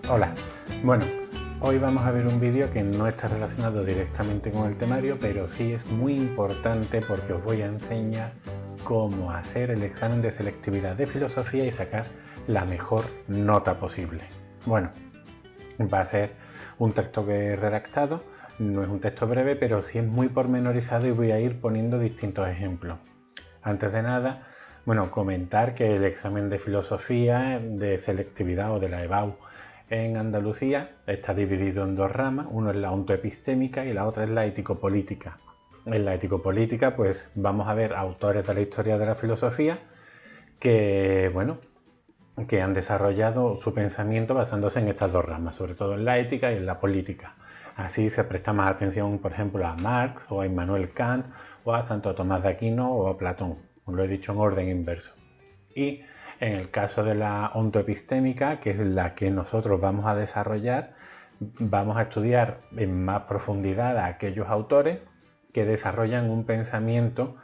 Hola, bueno, hoy vamos a ver un vídeo que no está relacionado directamente con el temario, pero sí es muy importante porque os voy a enseñar cómo hacer el examen de selectividad de filosofía y sacar la mejor nota posible. Bueno, va a ser un texto que he redactado, no es un texto breve, pero sí es muy pormenorizado y voy a ir poniendo distintos ejemplos. Antes de nada, bueno, comentar que el examen de filosofía de selectividad o de la EBAU en Andalucía está dividido en dos ramas, uno es la ontoepistémica y la otra es la ético-política. En la ético-política pues vamos a ver autores de la historia de la filosofía que, bueno, que han desarrollado su pensamiento basándose en estas dos ramas, sobre todo en la ética y en la política. Así se presta más atención, por ejemplo, a Marx o a Immanuel Kant o a Santo Tomás de Aquino o a Platón. Os lo he dicho en orden inverso. Y en el caso de la ontoepistémica, que es la que nosotros vamos a desarrollar, vamos a estudiar en más profundidad a aquellos autores que desarrollan un pensamiento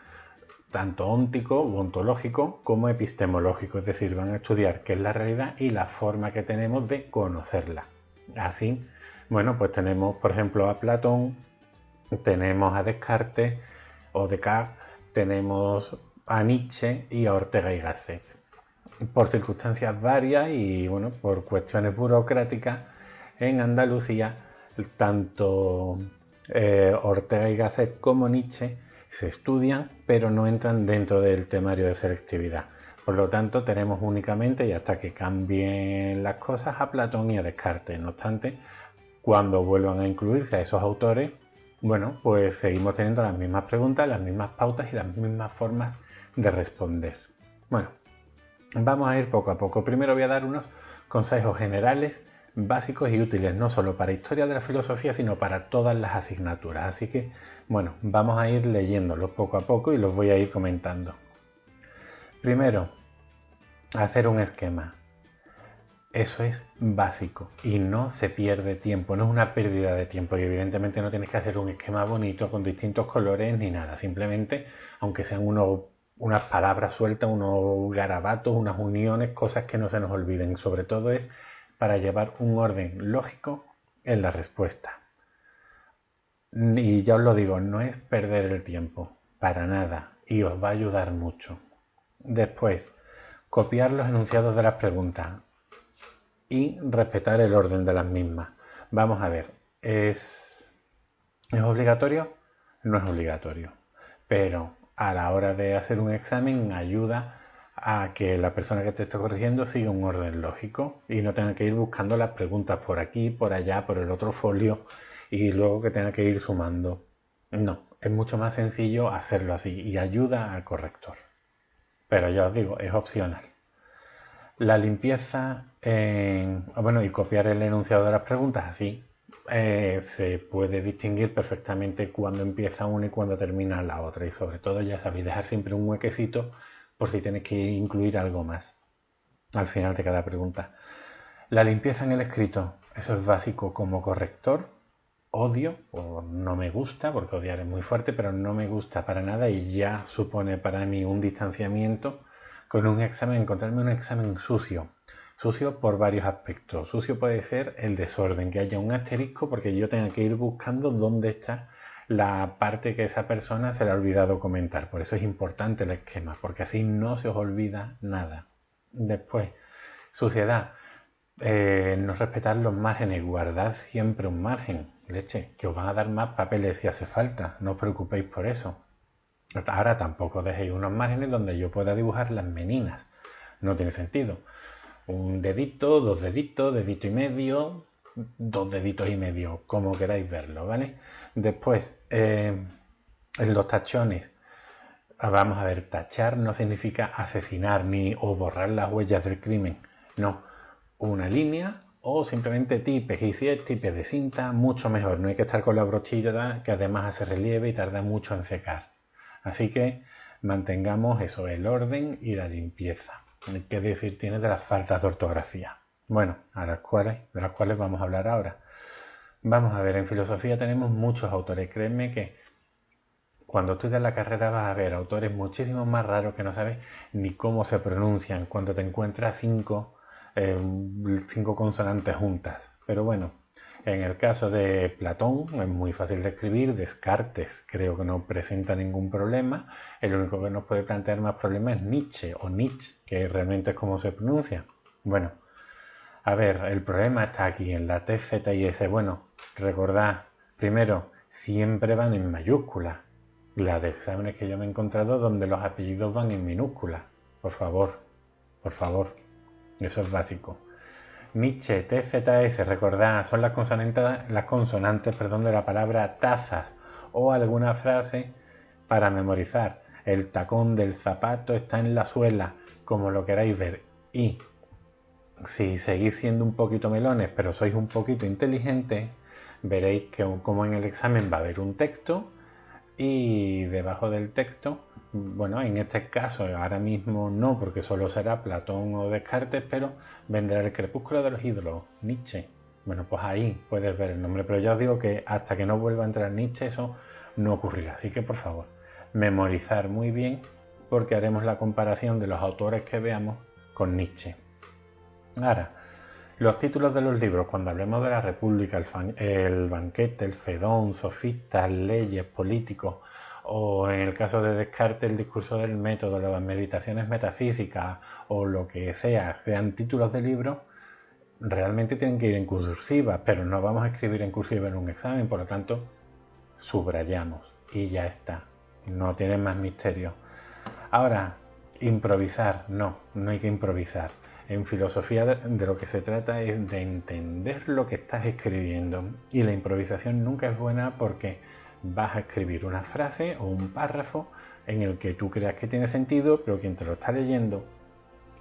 tanto óntico u ontológico como epistemológico, es decir, van a estudiar qué es la realidad y la forma que tenemos de conocerla. Así, bueno, pues tenemos, por ejemplo, a Platón, tenemos a Descartes o Descartes, tenemos a Nietzsche y a Ortega y Gasset. Por circunstancias varias y bueno, por cuestiones burocráticas, en Andalucía, tanto Ortega y Gasset como Nietzsche se estudian, pero no entran dentro del temario de selectividad. Por lo tanto, tenemos únicamente, y hasta que cambien las cosas, a Platón y a Descartes. No obstante, cuando vuelvan a incluirse a esos autores, bueno, pues seguimos teniendo las mismas preguntas, las mismas pautas y las mismas formas de responder. Bueno, vamos a ir poco a poco. Primero voy a dar unos consejos generales, básicos y útiles, no solo para historia de la filosofía, sino para todas las asignaturas. Así que, bueno, vamos a ir leyéndolos poco a poco y los voy a ir comentando. Primero, hacer un esquema. Eso es básico y no se pierde tiempo, no es una pérdida de tiempo y evidentemente no tienes que hacer un esquema bonito con distintos colores ni nada, simplemente aunque sean unas palabras sueltas, unos garabatos, unas uniones, cosas que no se nos olviden, sobre todo es para llevar un orden lógico en la respuesta. Y ya os lo digo, no es perder el tiempo, para nada, y os va a ayudar mucho. Después, copiar los enunciados de las preguntas y respetar el orden de las mismas. Vamos a ver, ¿es obligatorio? No es obligatorio, pero a la hora de hacer un examen ayuda a que la persona que te está corrigiendo siga un orden lógico y no tenga que ir buscando las preguntas por aquí, por allá, por el otro folio y luego que tenga que ir sumando. No, es mucho más sencillo hacerlo así y ayuda al corrector. Pero ya os digo, es opcional. La limpieza, bueno, y copiar el enunciado de las preguntas, así se puede distinguir perfectamente cuándo empieza una y cuándo termina la otra. Y sobre todo, ya sabéis, dejar siempre un huequecito por si tenéis que incluir algo más al final de cada pregunta. La limpieza en el escrito, eso es básico como corrector. Odio o no me gusta, porque odiar es muy fuerte, pero no me gusta para nada y ya supone para mí un distanciamiento con un examen, encontrarme un examen sucio. Sucio por varios aspectos. Sucio puede ser el desorden, que haya un asterisco porque yo tenga que ir buscando dónde está la parte que esa persona se le ha olvidado comentar. Por eso es importante el esquema, porque así no se os olvida nada. Después, suciedad. No respetar los márgenes, guardad siempre un margen, leche, que os van a dar más papeles si hace falta, no os preocupéis por eso. Ahora tampoco dejéis unos márgenes donde yo pueda dibujar las meninas, no tiene sentido. Un dedito, dos deditos, dedito y medio, dos deditos y medio, como queráis verlo, ¿vale? Después, en los tachones, vamos a ver, tachar no significa asesinar ni o borrar las huellas del crimen, no, una línea o simplemente tipes, y si es tipes de cinta, mucho mejor, no hay que estar con la brochilla que además hace relieve y tarda mucho en secar. Así que mantengamos eso, el orden y la limpieza. ¿Qué decir tiene de las faltas de ortografía? Bueno, de las cuales vamos a hablar ahora. Vamos a ver, en filosofía tenemos muchos autores, créanme que cuando estudias la carrera vas a ver autores muchísimo más raros que no sabes ni cómo se pronuncian. Cuando te encuentras 5 5 consonantes juntas. Pero bueno, en el caso de Platón es muy fácil de escribir, Descartes creo que no presenta ningún problema, el único que nos puede plantear más problemas es Nietzsche o Nietzsche, que realmente es como se pronuncia. Bueno, a ver, el problema está aquí en la T, Z y S. Bueno, recordad, primero, siempre van en mayúsculas. La de exámenes que yo me he encontrado donde los apellidos van en minúsculas. Por favor, eso es básico. Nietzsche, T, Z, S, recordad, son las consonantes de la palabra tazas o alguna frase para memorizar. El tacón del zapato está en la suela, como lo queráis ver. Y si seguís siendo un poquito melones, pero sois un poquito inteligentes, veréis que como en el examen va a haber un texto y debajo del texto, bueno, en este caso ahora mismo no, porque solo será Platón o Descartes, pero vendrá el crepúsculo de los ídolos, Nietzsche. Bueno, pues ahí puedes ver el nombre, pero ya os digo que hasta que no vuelva a entrar Nietzsche eso no ocurrirá. Así que por favor, memorizar muy bien porque haremos la comparación de los autores que veamos con Nietzsche. Ahora, los títulos de los libros, cuando hablemos de la República, el Banquete, el Fedón, Sofistas, Leyes, Políticos, o en el caso de Descartes, el Discurso del Método, las Meditaciones Metafísicas, o lo que sea, sean títulos de libros, realmente tienen que ir en cursiva, pero no vamos a escribir en cursiva en un examen, por lo tanto, subrayamos y ya está. No tiene más misterio. Ahora, improvisar, no hay que improvisar. En filosofía de lo que se trata es de entender lo que estás escribiendo y la improvisación nunca es buena porque vas a escribir una frase o un párrafo en el que tú creas que tiene sentido, pero quien te lo está leyendo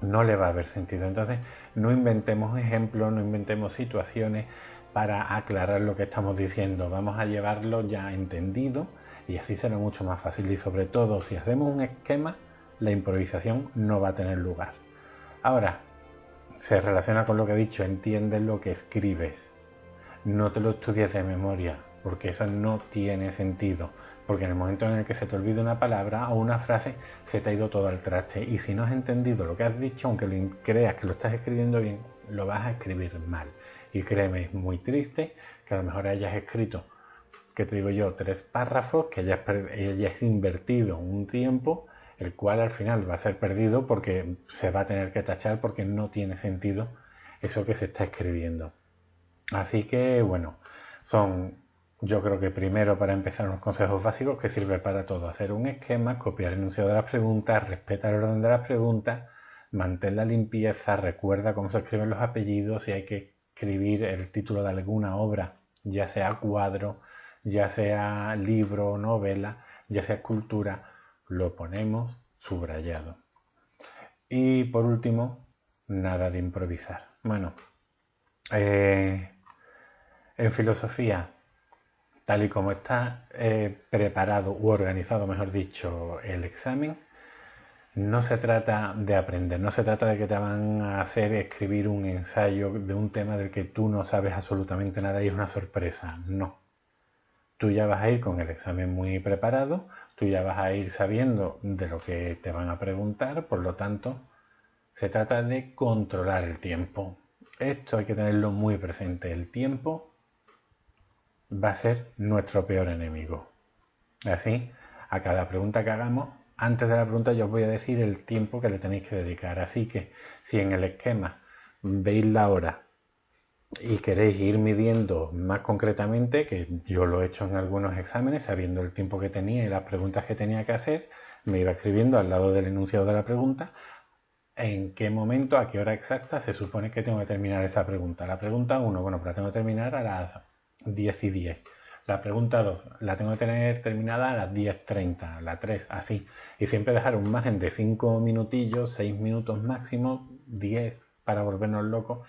no le va a haber sentido. Entonces, no inventemos ejemplos, no inventemos situaciones para aclarar lo que estamos diciendo. Vamos a llevarlo ya entendido y así será mucho más fácil. Y sobre todo, si hacemos un esquema, la improvisación no va a tener lugar. Ahora, se relaciona con lo que he dicho, entiendes lo que escribes. No te lo estudies de memoria, porque eso no tiene sentido. Porque en el momento en el que se te olvide una palabra o una frase, se te ha ido todo al traste. Y si no has entendido lo que has dicho, aunque creas que lo estás escribiendo bien, lo vas a escribir mal. Y créeme, es muy triste que a lo mejor hayas escrito, que te digo yo, 3 párrafos, que hayas invertido un tiempo, el cual al final va a ser perdido porque se va a tener que tachar porque no tiene sentido eso que se está escribiendo. Así que bueno, yo creo que primero para empezar unos consejos básicos que sirve para todo. Hacer un esquema, copiar el enunciado de las preguntas, respeta el orden de las preguntas, mantén la limpieza, recuerda cómo se escriben los apellidos, si hay que escribir el título de alguna obra, ya sea cuadro, ya sea libro o novela, ya sea escultura, lo ponemos subrayado. Y por último, nada de improvisar. Bueno, en filosofía, tal y como está preparado u organizado, mejor dicho, el examen, no se trata de aprender, no se trata de que te van a hacer escribir un ensayo de un tema del que tú no sabes absolutamente nada y es una sorpresa, no. Tú ya vas a ir con el examen muy preparado, tú ya vas a ir sabiendo de lo que te van a preguntar, por lo tanto, se trata de controlar el tiempo. Esto hay que tenerlo muy presente, el tiempo va a ser nuestro peor enemigo. Así, a cada pregunta que hagamos, antes de la pregunta yo os voy a decir el tiempo que le tenéis que dedicar. Así que si en el esquema veis la hora y queréis ir midiendo más concretamente, que yo lo he hecho en algunos exámenes, sabiendo el tiempo que tenía y las preguntas que tenía que hacer, me iba escribiendo al lado del enunciado de la pregunta en qué momento, a qué hora exacta se supone que tengo que terminar esa pregunta. La pregunta 1, bueno, pues la tengo que terminar a las 10:10. La pregunta 2, la tengo que tener terminada a las 10:30. La 3, así. Y siempre dejar un margen de 5 minutillos, 6 minutos máximo, 10 para volvernos locos,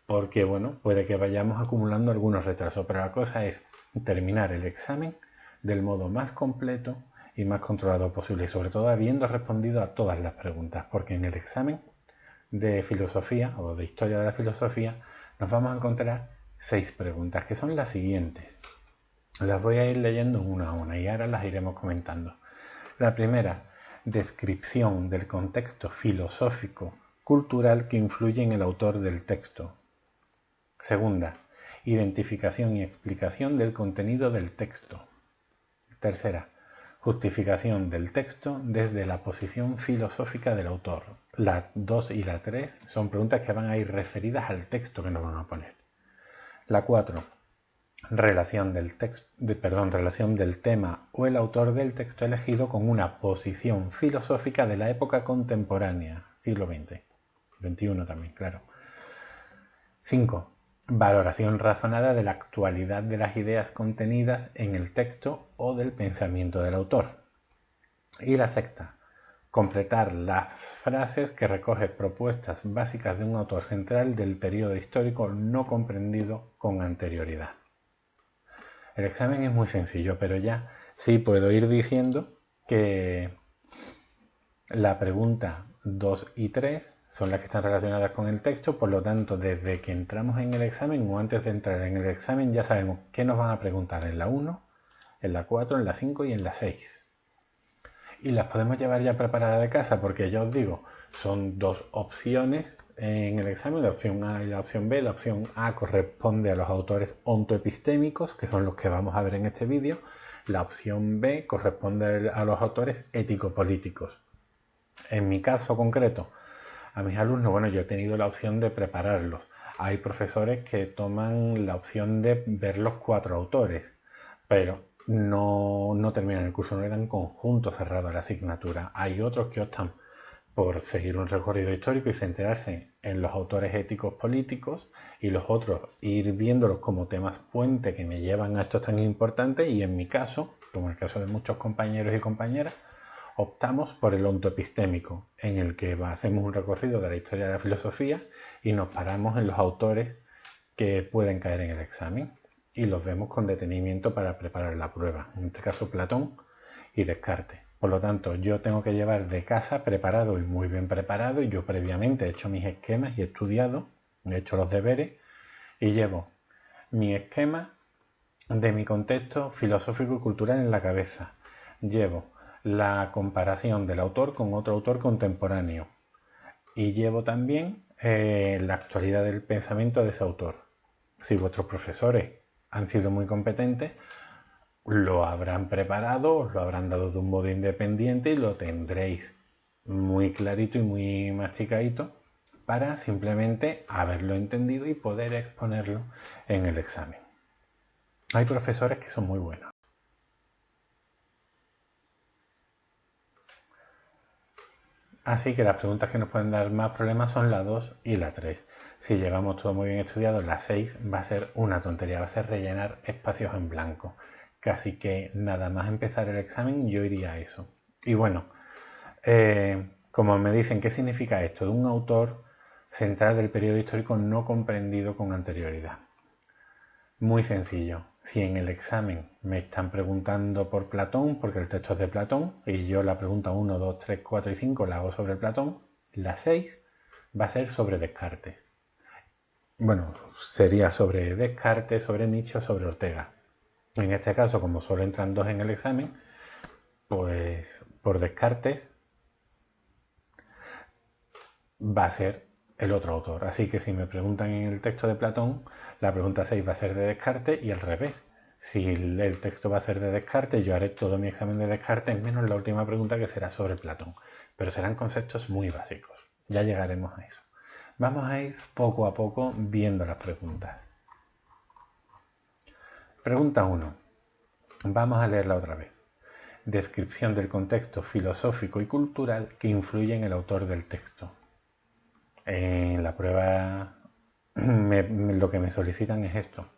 porque bueno, puede que vayamos acumulando algunos retrasos, pero la cosa es terminar el examen del modo más completo y más controlado posible, y sobre todo habiendo respondido a todas las preguntas, porque en el examen de filosofía o de historia de la filosofía nos vamos a encontrar 6 preguntas, que son las siguientes. Las voy a ir leyendo una a una y ahora las iremos comentando. La primera, descripción del contexto filosófico cultural que influye en el autor del texto. Segunda, identificación y explicación del contenido del texto. Tercera, justificación del texto desde la posición filosófica del autor. La 2 y la 3 son preguntas que van a ir referidas al texto que nos van a poner. La 4, relación del tema o el autor del texto elegido con una posición filosófica de la época contemporánea, siglo XX. XXI también, claro. 5. Valoración razonada de la actualidad de las ideas contenidas en el texto o del pensamiento del autor. Y la sexta, completar las frases que recoge propuestas básicas de un autor central del periodo histórico no comprendido con anterioridad. El examen es muy sencillo, pero ya sí puedo ir diciendo que la pregunta 2 y 3 son las que están relacionadas con el texto, por lo tanto, desde que entramos en el examen o antes de entrar en el examen ya sabemos qué nos van a preguntar en la 1, en la 4, en la 5 y en la 6. Y las podemos llevar ya preparadas de casa porque ya os digo, son dos opciones en el examen, la opción A y la opción B. La opción A corresponde a los autores ontoepistémicos, que son los que vamos a ver en este vídeo. La opción B corresponde a los autores ético-políticos. En mi caso concreto, a mis alumnos, bueno, yo he tenido la opción de prepararlos. Hay profesores que toman la opción de ver los 4 autores, pero no terminan el curso, no le dan conjunto cerrado a la asignatura. Hay otros que optan por seguir un recorrido histórico y centrarse en los autores éticos políticos, y los otros ir viéndolos como temas puente que me llevan a estos tan importantes, y en mi caso, como en el caso de muchos compañeros y compañeras, optamos por el ontoepistémico, en el que hacemos un recorrido de la historia de la filosofía y nos paramos en los autores que pueden caer en el examen y los vemos con detenimiento para preparar la prueba, en este caso Platón y Descartes. Por lo tanto, yo tengo que llevar de casa preparado y muy bien preparado, y yo previamente he hecho mis esquemas y he estudiado, he hecho los deberes y llevo mi esquema de mi contexto filosófico y cultural en la cabeza. Llevo la comparación del autor con otro autor contemporáneo y llevo también la actualidad del pensamiento de ese autor. Si vuestros profesores han sido muy competentes, lo habrán preparado, os lo habrán dado de un modo independiente y lo tendréis muy clarito y muy masticadito para simplemente haberlo entendido y poder exponerlo en el examen. Hay profesores que son muy buenos. Así que las preguntas que nos pueden dar más problemas son la 2 y la 3. Si llevamos todo muy bien estudiado, la 6 va a ser una tontería, va a ser rellenar espacios en blanco. Casi que nada más empezar el examen yo iría a eso. Y bueno, como me dicen, ¿qué significa esto? De un autor central del periodo histórico no comprendido con anterioridad. Muy sencillo. Si en el examen me están preguntando por Platón, porque el texto es de Platón, y yo la pregunta 1, 2, 3, 4 y 5 la hago sobre Platón, la 6 va a ser sobre Descartes. Bueno, sería sobre Descartes, sobre Nietzsche o sobre Ortega. En este caso, como solo entran 2 en el examen, pues por Descartes va a ser el otro autor. Así que si me preguntan en el texto de Platón, la pregunta 6 va a ser de Descartes y al revés. Si el texto va a ser de Descartes, yo haré todo mi examen de Descartes, menos la última pregunta que será sobre Platón. Pero serán conceptos muy básicos. Ya llegaremos a eso. Vamos a ir poco a poco viendo las preguntas. Pregunta 1. Vamos a leerla otra vez. Descripción del contexto filosófico y cultural que influye en el autor del texto. En la prueba lo que me solicitan es esto.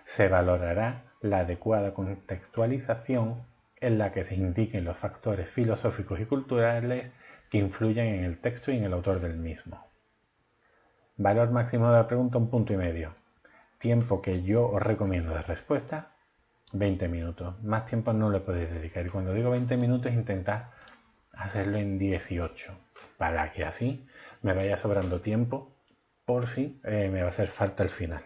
Se valorará la adecuada contextualización en la que se indiquen los factores filosóficos y culturales que influyen en el texto y en el autor del mismo. Valor máximo de la pregunta, 1,5 puntos. Tiempo que yo os recomiendo de respuesta, 20 minutos. Más tiempo no le podéis dedicar. Y cuando digo 20 minutos, intentad hacerlo en 18, para que así me vaya sobrando tiempo por si me va a hacer falta el final.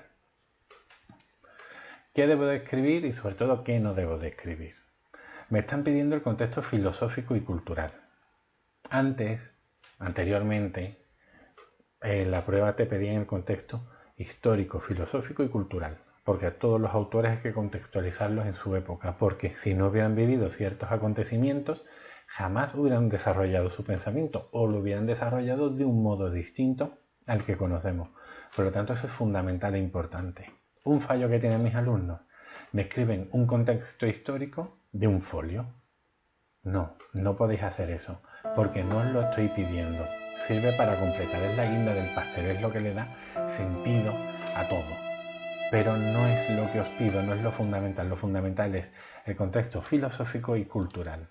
¿Qué debo de escribir y sobre todo qué no debo de escribir? Me están pidiendo el contexto filosófico y cultural. Anteriormente, En la prueba te pedían el contexto histórico, filosófico y cultural, porque a todos los autores hay que contextualizarlos en su época, porque si no hubieran vivido ciertos acontecimientos, jamás hubieran desarrollado su pensamiento o lo hubieran desarrollado de un modo distinto al que conocemos. Por lo tanto, eso es fundamental e importante. Un fallo que tienen mis alumnos: me escriben un contexto histórico de un folio. No, no podéis hacer eso, porque no os lo estoy pidiendo. Sirve para completar, es la guinda del pastel, es lo que le da sentido a todo. Pero no es lo que os pido, no es lo fundamental es el contexto filosófico y cultural.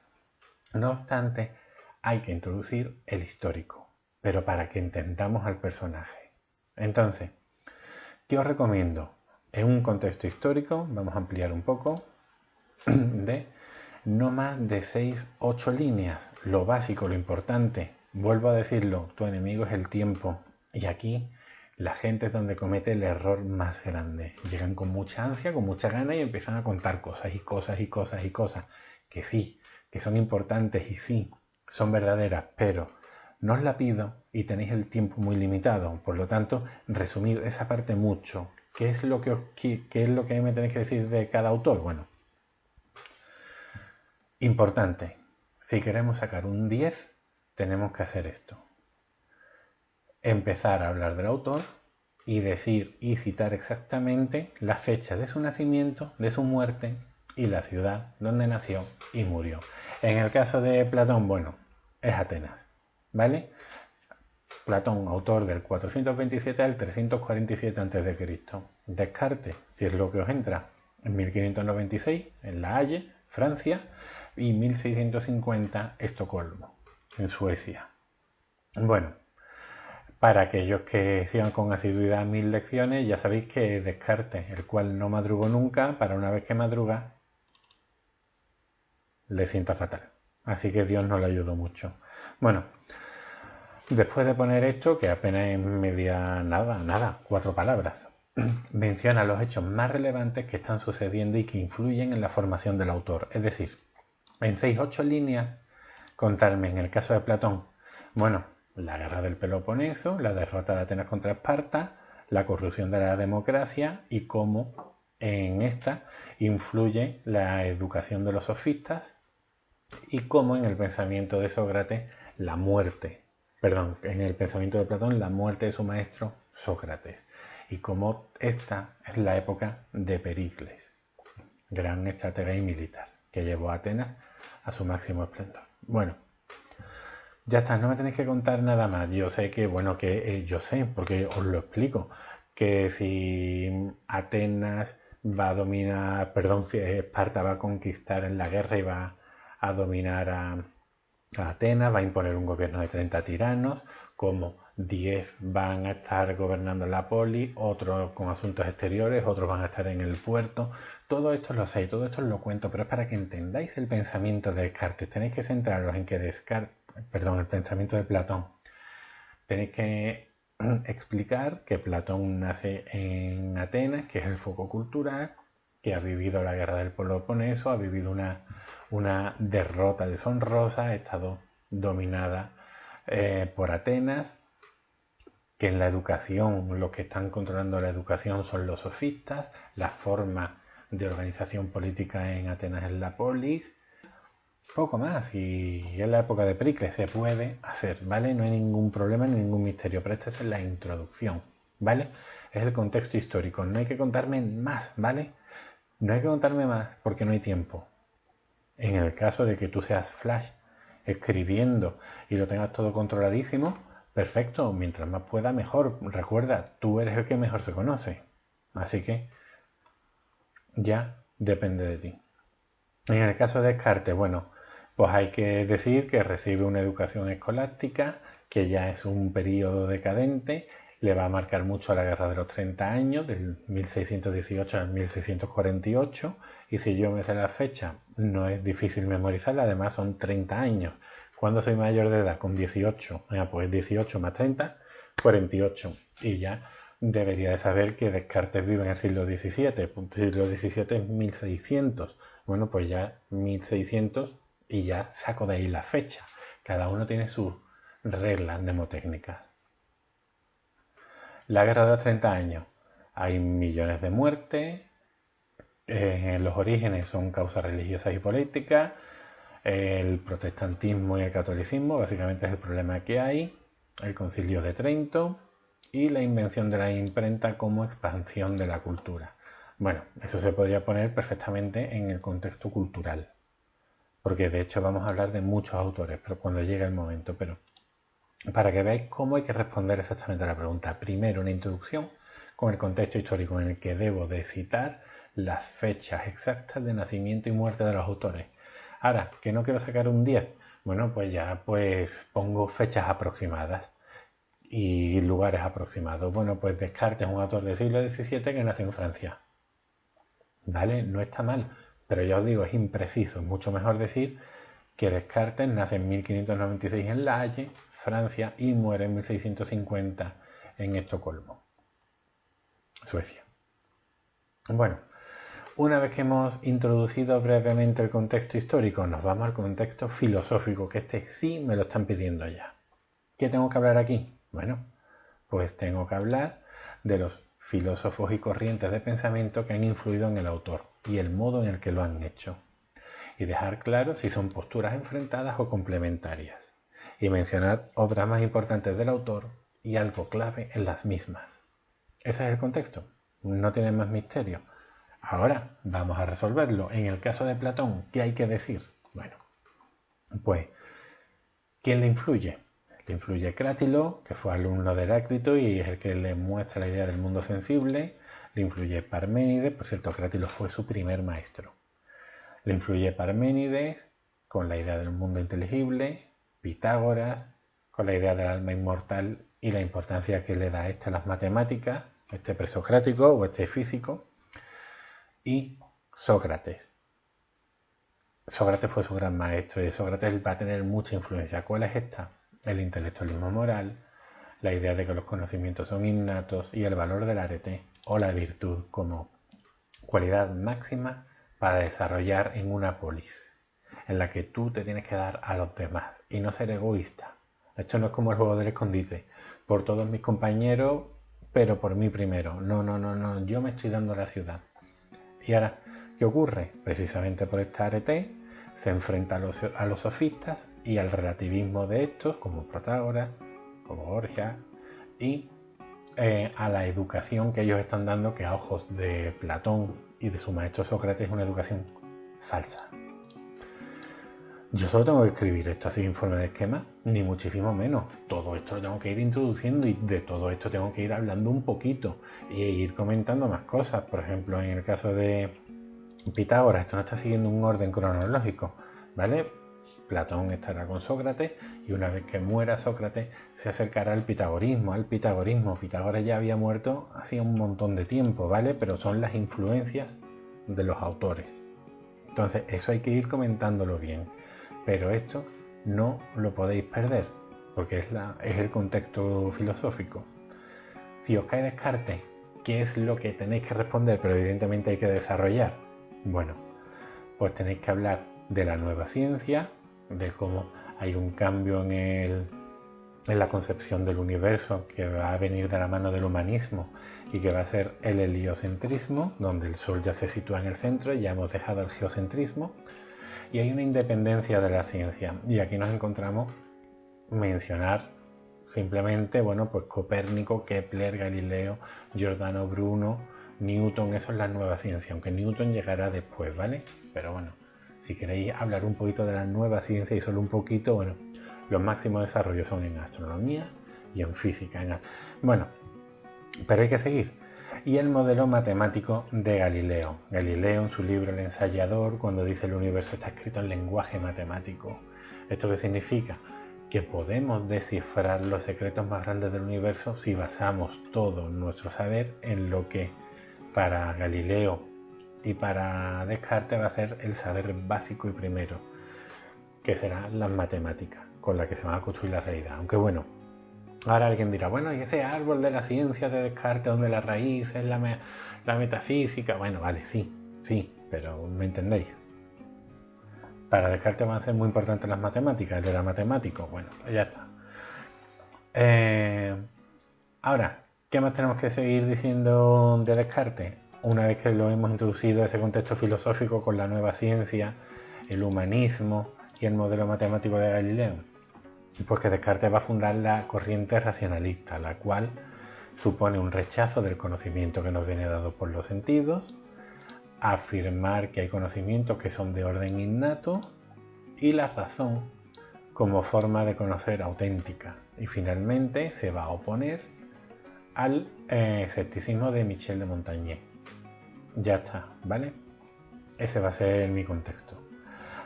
No obstante, hay que introducir el histórico, pero para que entendamos al personaje. Entonces, ¿qué os recomiendo? En un contexto histórico, vamos a ampliar un poco, de no más de 6-8 líneas. Lo básico, lo importante. Vuelvo a decirlo, tu enemigo es el tiempo. Y aquí la gente es donde comete el error más grande. Llegan con mucha ansia, con mucha gana y empiezan a contar cosas y cosas y cosas y cosas. Que sí, que son importantes y sí, son verdaderas, pero no os la pido y tenéis el tiempo muy limitado. Por lo tanto, resumir esa parte mucho. ¿Qué es lo que me tenéis que decir de cada autor? Bueno, importante. Si queremos sacar un 10, tenemos que hacer esto. Empezar a hablar del autor y decir y citar exactamente la fecha de su nacimiento, de su muerte y la ciudad donde nació y murió. En el caso de Platón, bueno, es Atenas, ¿vale? Platón, autor del 427 al 347 a.C. Descartes, si es lo que os entra, en 1596 en La Haye, Francia, y 1650 Estocolmo, en Suecia. Bueno, para aquellos que sigan con asiduidad mis lecciones, ya sabéis que Descartes, el cual no madrugó nunca, para una vez que madruga, le sienta fatal. Así que Dios no le ayudó mucho. Bueno, después de poner esto, que apenas es nada, 4 palabras, menciona los hechos más relevantes que están sucediendo y que influyen en la formación del autor. Es decir, en 6-8 líneas, contarme en el caso de Platón, bueno, la guerra del Peloponeso, la derrota de Atenas contra Esparta, la corrupción de la democracia y cómo en esta influye la educación de los sofistas y cómo en el pensamiento de Sócrates en el pensamiento de Platón la muerte de su maestro Sócrates y cómo esta es la época de Pericles, gran estratega y militar que llevó a Atenas a su máximo esplendor. Bueno, ya está, no me tenéis que contar nada más. Yo sé que, yo sé, porque os lo explico, que si Atenas va a dominar, si Esparta va a conquistar en la guerra y va a dominar a Atenas, va a imponer un gobierno de 30 tiranos, como 10 van a estar gobernando la poli, otros con asuntos exteriores, otros van a estar en el puerto. Todo esto lo sé, todo esto os lo cuento, pero es para que entendáis el pensamiento de Descartes. Tenéis que centraros en que el pensamiento de Platón. Tenéis que explicar que Platón nace en Atenas, que es el foco cultural, que ha vivido la guerra del Peloponeso, ha vivido una derrota deshonrosa, ha estado dominada por Atenas, que en la educación, los que están controlando la educación son los sofistas, la forma de organización política en Atenas es la polis, poco más, y en la época de Pericles se puede hacer, ¿vale? No hay ningún problema ni ningún misterio, pero esta es la introducción, ¿vale? Es el contexto histórico, no hay que contarme más, ¿vale? No hay que contarme más porque no hay tiempo. En el caso de que tú seas flash escribiendo y lo tengas todo controladísimo, perfecto, mientras más pueda mejor. Recuerda, tú eres el que mejor se conoce, así que ya depende de ti. En el caso de Descartes, bueno, pues hay que decir que recibe una educación escolástica, que ya es un periodo decadente, le va a marcar mucho la Guerra de los 30 años, del 1618 al 1648, y si yo me sé la fecha, no es difícil memorizarla, además son 30 años. ¿Cuándo soy mayor de edad? Con 18. Pues 18 más 30, 48. Y ya debería de saber que Descartes vive en el siglo XVII. El siglo XVII es 1600. Bueno, pues ya 1600 y ya saco de ahí la fecha. Cada uno tiene sus reglas mnemotécnicas. La guerra de los 30 años. Hay millones de muertes. Los orígenes son causas religiosas y políticas. El protestantismo y el catolicismo, básicamente es el problema que hay. El Concilio de Trento y la invención de la imprenta como expansión de la cultura. Bueno, eso se podría poner perfectamente en el contexto cultural, porque de hecho vamos a hablar de muchos autores, pero cuando llegue el momento. Pero para que veáis cómo hay que responder exactamente a la pregunta. Primero, una introducción con el contexto histórico en el que debo de citar las fechas exactas de nacimiento y muerte de los autores. Ahora, que no quiero sacar un 10, bueno, pues ya pongo fechas aproximadas y lugares aproximados. Bueno, pues Descartes es un autor del siglo XVII que nació en Francia. ¿Vale? No está mal, pero ya os digo, es impreciso. Es mucho mejor decir que Descartes nace en 1596 en La Haye, Francia, y muere en 1650 en Estocolmo, Suecia. Bueno, una vez que hemos introducido brevemente el contexto histórico, nos vamos al contexto filosófico, que este sí me lo están pidiendo ya. ¿Qué tengo que hablar aquí? Bueno, pues tengo que hablar de los filósofos y corrientes de pensamiento que han influido en el autor y el modo en el que lo han hecho, y dejar claro si son posturas enfrentadas o complementarias, y mencionar obras más importantes del autor y algo clave en las mismas. Ese es el contexto, no tiene más misterio. Ahora vamos a resolverlo. En el caso de Platón, ¿qué hay que decir? Bueno, pues, ¿quién le influye? Le influye Crátilo, que fue alumno de Heráclito y es el que le muestra la idea del mundo sensible. Le influye Parménides, por cierto, Crátilo fue su primer maestro. Le influye Parménides con la idea del mundo inteligible, Pitágoras con la idea del alma inmortal y la importancia que le da a las matemáticas, este presocrático o este físico, y Sócrates. Sócrates fue su gran maestro y de Sócrates va a tener mucha influencia. ¿Cuál es esta? El intelectualismo moral, la idea de que los conocimientos son innatos y el valor del arete o la virtud como cualidad máxima para desarrollar en una polis, en la que tú te tienes que dar a los demás y no ser egoísta. Esto no es como el juego del escondite, por todos mis compañeros, pero por mí primero. No, yo me estoy dando la ciudad. Y ahora, ¿qué ocurre? Precisamente por esta arete se enfrenta a los sofistas y al relativismo de estos, como Protágoras, como Gorgias, y a la educación que ellos están dando, que a ojos de Platón y de su maestro Sócrates es una educación falsa. Yo solo tengo que escribir esto así en forma de esquema, ni muchísimo menos. Todo esto lo tengo que ir introduciendo y de todo esto tengo que ir hablando un poquito e ir comentando más cosas. Por ejemplo, en el caso de Pitágoras, esto no está siguiendo un orden cronológico, ¿vale? Platón estará con Sócrates y una vez que muera Sócrates se acercará al pitagorismo. Pitágoras ya había muerto hacía un montón de tiempo, ¿vale? Pero son las influencias de los autores. Entonces eso hay que ir comentándolo bien. Pero esto no lo podéis perder, porque es el contexto filosófico. Si os cae Descartes, ¿qué es lo que tenéis que responder? Pero evidentemente hay que desarrollar. Bueno, pues tenéis que hablar de la nueva ciencia, de cómo hay un cambio en la concepción del universo que va a venir de la mano del humanismo y que va a ser el heliocentrismo, donde el Sol ya se sitúa en el centro y ya hemos dejado el geocentrismo. Y hay una independencia de la ciencia. Y aquí nos encontramos mencionar simplemente, bueno, pues Copérnico, Kepler, Galileo, Giordano Bruno, Newton, eso es la nueva ciencia, aunque Newton llegará después, ¿vale? Pero bueno, si queréis hablar un poquito de la nueva ciencia y solo un poquito, bueno, los máximos desarrollos son en astronomía y en física. Bueno, pero hay que seguir. Y el modelo matemático de Galileo. Galileo en su libro El ensayador, cuando dice el universo está escrito en lenguaje matemático. ¿Esto qué significa? Que podemos descifrar los secretos más grandes del universo si basamos todo nuestro saber en lo que para Galileo y para Descartes va a ser el saber básico y primero, que será las matemáticas, con la que se va a construir la realidad. Aunque bueno, ahora alguien dirá, bueno, y ese árbol de la ciencia de Descartes, donde la raíz es la metafísica. Bueno, vale, sí, pero ¿me entendéis? Para Descartes van a ser muy importantes las matemáticas, él era matemático. Bueno, pues ya está. Ahora, ¿Qué más tenemos que seguir diciendo de Descartes? Una vez que lo hemos introducido ese contexto filosófico con la nueva ciencia, el humanismo y el modelo matemático de Galileo, pues que Descartes va a fundar la corriente racionalista, la cual supone un rechazo del conocimiento que nos viene dado por los sentidos, afirmar que hay conocimientos que son de orden innato y la razón como forma de conocer auténtica. Y finalmente se va a oponer al escepticismo de Michel de Montaigne. Ya está, ¿vale? Ese va a ser mi contexto.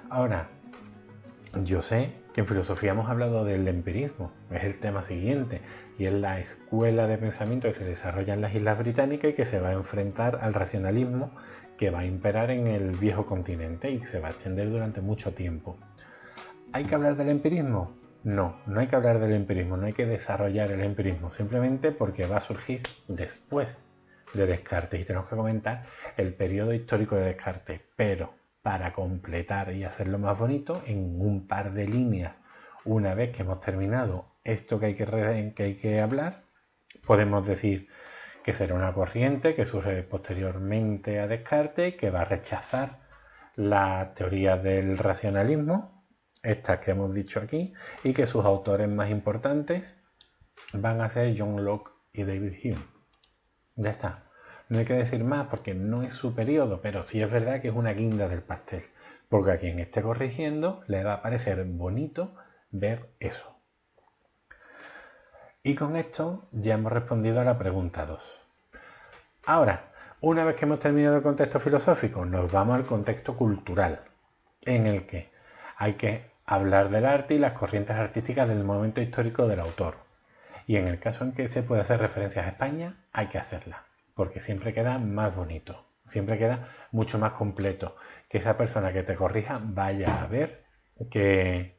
Ahora, yo sé que en filosofía hemos hablado del empirismo, es el tema siguiente, y es la escuela de pensamiento que se desarrolla en las Islas Británicas y que se va a enfrentar al racionalismo que va a imperar en el viejo continente y se va a extender durante mucho tiempo. ¿Hay que hablar del empirismo? No, no hay que hablar del empirismo, no hay que desarrollar el empirismo, simplemente porque va a surgir después de Descartes y tenemos que comentar el periodo histórico de Descartes, pero para completar y hacerlo más bonito, en un par de líneas, una vez que hemos terminado esto que hay que hablar, podemos decir que será una corriente que surge posteriormente a Descartes, que va a rechazar la teoría del racionalismo, estas que hemos dicho aquí, y que sus autores más importantes van a ser John Locke y David Hume. Ya está. No hay que decir más porque no es su periodo, pero sí es verdad que es una guinda del pastel, porque a quien esté corrigiendo le va a parecer bonito ver eso. Y con esto ya hemos respondido a la pregunta 2. Ahora, una vez que hemos terminado el contexto filosófico, nos vamos al contexto cultural, en el que hay que hablar del arte y las corrientes artísticas del momento histórico del autor. Y en el caso en que se puede hacer referencias a España, hay que hacerla, porque siempre queda más bonito, siempre queda mucho más completo, que esa persona que te corrija vaya a ver que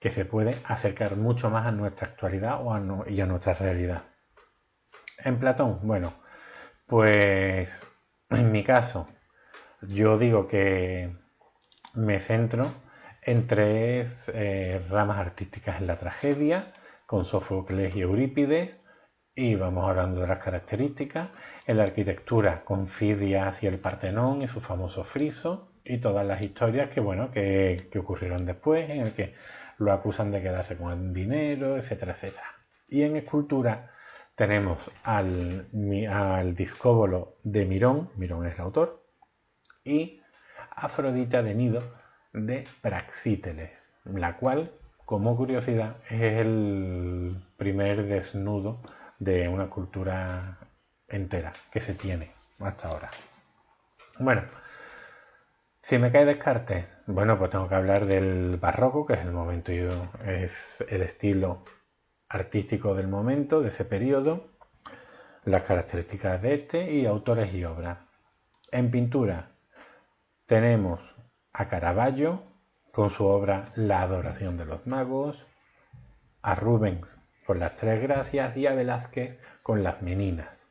se puede acercar mucho más a nuestra actualidad y a nuestra realidad. En Platón, bueno, pues en mi caso, yo digo que me centro en tres ramas artísticas en la tragedia, con Sófocles y Eurípides, y vamos hablando de las características. En la arquitectura, con Fidias y el Partenón y su famoso friso, y todas las historias que ocurrieron después, en el que lo acusan de quedarse con el dinero, etcétera, etcétera. Y en escultura tenemos al discóbolo de Mirón es el autor, y Afrodita de Nido de Praxíteles, la cual, como curiosidad, es el primer desnudo de una cultura entera que se tiene hasta ahora. Bueno, si me cae Descartes, bueno, pues tengo que hablar del barroco, que es el momento, es el estilo artístico del momento, de ese periodo, las características de este y autores y obras. En pintura tenemos a Caravaggio con su obra La adoración de los magos, a Rubens con las tres gracias y a Velázquez con las meninas.